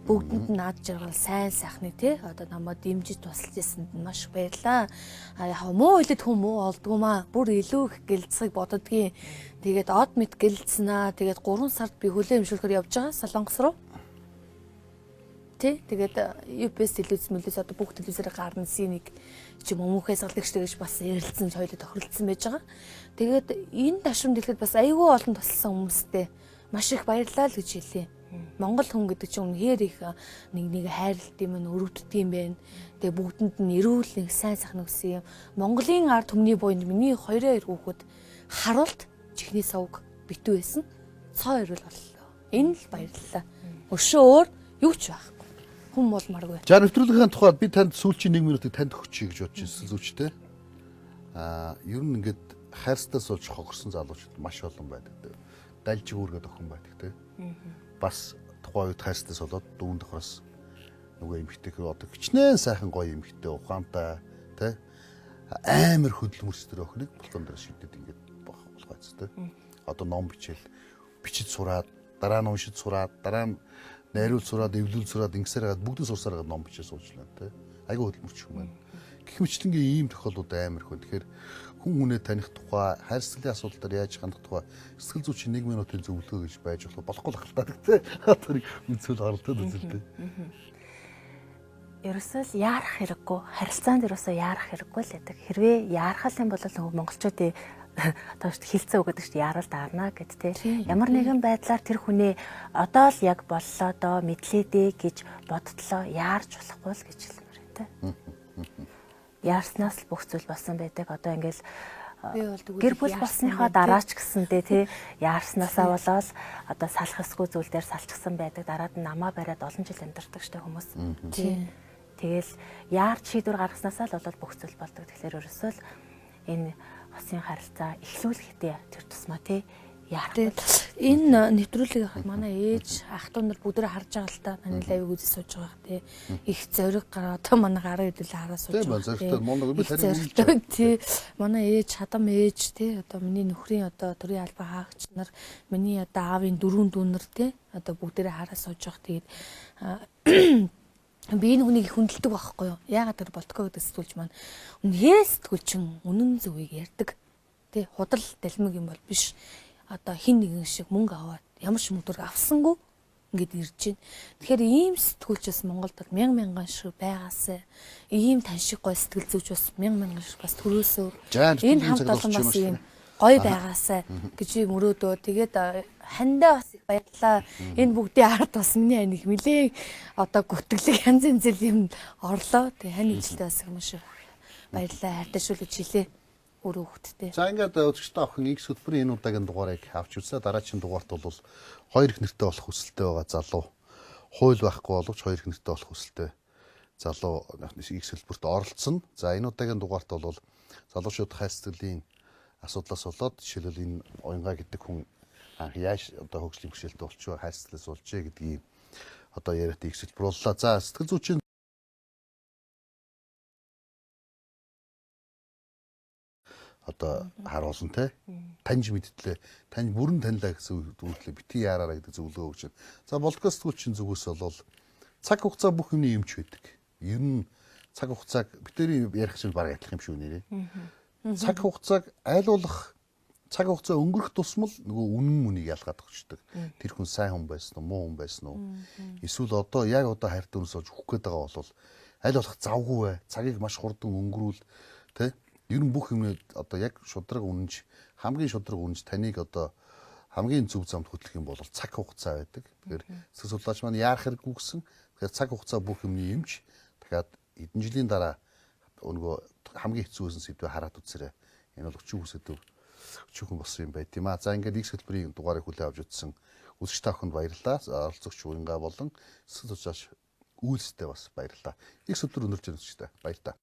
Бүгдэнд нь наад жаргал сайн сайхны тий одоо намайг дэмжиж тусалж ирсэнд нь маш баярлаа. Яг муу хэлэд хүн муу олдгоо маа. Бүр илүү их гэлцгийг бододгийн. Тэгээд од мэд гэлцснаа. Тэгээд 3 сард би хөлөө өмшүүлэхээр явж байгаа Солонгос руу. Тий тэгээд UPS телевиз одоо бүх телевизээр гарна синийг чи мөмөхөөс салгагчтай гэж бас ярилцсан хоёулаа тохиролцсон байж байгаа. Тэгээд энэ ташрам дэлгэхэд бас айгүй олон тусалсан хүмүүстэй маш их баярлалаа л гэж хэлье. Монгол хүн гэдэг чинь үнэхээр их нэг хайрлалт юм өрөвддөг юм байна. Тэгээ бүгдэнд нь эрүүл нэг сайн сайхан өссөн юм. Монголын ард түмний буйнд миний 2 хүүхэд харуулт чихний сувг битүү байсан. Цоо ирүүл боллоо. Энэ л баярлалаа. Өшөө өөр юу ч байхгүй. Хүн бол маргүй. За нэвтрүүлгийн тухайд би танд сүүлчийн 1 минутыг танд өгчихье гэж бодож байсан зүгчтэй. Ер нь ингээд хайрцагтаа суулж хогорсон залуучууд маш олон байдаг. Дальж үүргээд охин байдаг те. Бас тухайн үед хайрцагтаа суулаад дүүн дохоос нөгөө эмэгтэйхэр одоо хичнээн сайхан гоё эмэгтэй ухаантай те. Амар хөдөлмөрс төр охиныг бултан дээр шийдээд ингээд болгоц те. Одоо ном бичиж сураад дараа нь уншиж сураад дараа нь найруул сураад, эвлүүл сураад ингэсээр хагаад бүгдээ сурсаар хагаад ном бичиж суучлаа тий. Айгүй хөдөлмөрч юм байна. Гэх мэтлэнгийн ийм тохиолдлууд амар хүн. Тэгэхээр хүн хүнээ таних тухай, хайрцаглалын асуудал дээр яаж хандах тухай сэтгэл зүйчийн 1 минутын зөвлөгөө гэж байж болохгүй л халтаадаг тий. Тэр үнцэл оролдоод үзэлтэй. Ерөөсөө л яарах хэрэггүй, харилцаанд ерөөсөө яарах хэрэггүй л байдаг. Хэрвээ яарах юм бол нөгөө монголчуудын таашд хилцээ өгöd гэж яарал даарна гэд те. Ямар нэгэн байдлаар тэр хүнээ одоо л яг боллоо доо мэдлээ дээ гэж бодтлоо яарч болохгүй л гэж хэлмээр те. Яарснаас л бүх зүйл болсон байдаг. Одоо ингээл гэр бүл болсныхоо дараа ч гэсэндээ те яарснаасаа болоод одоо салах эсгүй зүйл дээр салчихсан байдаг. Дараад нь намаа бариад олон жил амьдардаг штэ хүмүүс. Тэгэл яарч шийдвэр гаргаснасаа л болоод бүх зүйл болдог. Тэгэхээр ерөөсөө л энэ хосын харилцаа эхлүүлэхдээ тэр тусмаа тий яарах. Энэ нэвтрүүлгийг манай ээж ах トゥ нар бүгдээ харж байгаа л та манай лайвыг үзэж сууж байгаа тий их зориг гараа одоо манай гарын хэдүүлээ хараа сууж байгаа. Тий манай ээж хадам ээж тий одоо миний нөхрийн одоо төрийн албан хаагч нар миний одоо аавын 4 дүүнэр тий одоо бүгдээ хараа сууж байгаа. Тэгээд би энэ хүнийг хүндэлдэг байхгүй юу? Яагаад тэр болтгоо гэдэг сэтгүүлч маань үнээр сэтгүүлчин үнэн зөвийг ярьдаг. Тэ худал далмиг юм бол биш. Одоо хин нэгэн шиг мөнгө аваад ямар ч мөнгө авсангүй ингээд ирж байна. Тэгэхээр ийм сэтгүүлчээс Монголд мянган шиг байгаасаа ийм таншиг гой сэтгэл зүйч бас мянган шиг бас төрөөсөө энэ хамт олон бас ийм гой байгаасаа гэж мөрөөдөө тэгээд хандаа бас их баярлаа. Энэ бүгдийн ард бас миний аник нилээ одоо гүтгэлэг янз янз юм орлоо. Тэгээ хань ижилтэй бас маш их баярлаа. Хайртай шүү гэж хэлээ. Өөрөө хөвгттэй. За ингээд үзэгчтэй охин X хөтөлбөрийн энэ удаагийн дугаарыг авч үзээ. Дараагийн дугаарт бол 2 их нэртэй болох хүсэлтэй байгаа залуу. Хууль байхгүй боловч 2 их нэртэй болох хүсэлтэй залуу X хөтөлбөрт оролцсон. За энэ удаагийн дугаарт бол залуучууд хайрцагдлын асуудлаас болоод жишээлбэл энэ уянга гэдэг хүн яаж одоо хөгжлийн бэрхшээлтэй болчихоо хайрцаглаас болжээ гэдгийг одоо яриад X хөтөлбөр боллоо. За сэтгэл зүйчийн одоо харуулсан те таньж мэдтлээ тань бүрэн танилаа гэсэн үгтлээ бити яараараа гэдэг зөвлөгөө өгч байна. За болдгоо сэтгүүлчин зүгээс бол цаг хугацаа бүх юмний юмч байдаг. Ер нь цаг хугацааг бидний ярих чинь баг адилхан юм шүү нэрээ. Цаг хугацааг айлуулах, цаг хугацаа өнгөрөх тусмал нөгөө үнэн мөнийг ялгаад өгчдөг. Тэр хүн сайн хүн байсан уу, муу хүн байсан уу? Эсвэл одоо яг одоо хайр дүнс олж өгөх гээд байгаа бол аль болох завгүй бай. Цагийг маш хурдан өнгөрүүл, тэ? Ер нь бүх юм одоо яг шудраг үнэнж, хамгийн шудраг үнэнж таныг одоо хамгийн зөв замд хөтлөх юм бол цаг хугацаа байдаг. Тэгэхээр сэтгэл судлаач маань яарах хэрэггүй гэсэн. Тэгэхээр цаг хугацаа бүх юмний юмч. Дахиад эдэн жилийн дараа нөгөө хамгийн хэцүү байсан сэдвээ хараад үзээрэй. Энэ бол өчүүх сэдв. Өчүүхэн болсон юм байт юм аа. За ингээд их хэлбэрийн дугаарыг хүлээн авч үзсэн үзэгч та бүхэнд баярлалаа. Оролцогч Үрэнга болон сэтгэл судлаач Үйлстэй бас баярлалаа. Их өдөр өнөрж ирсэн баяр та.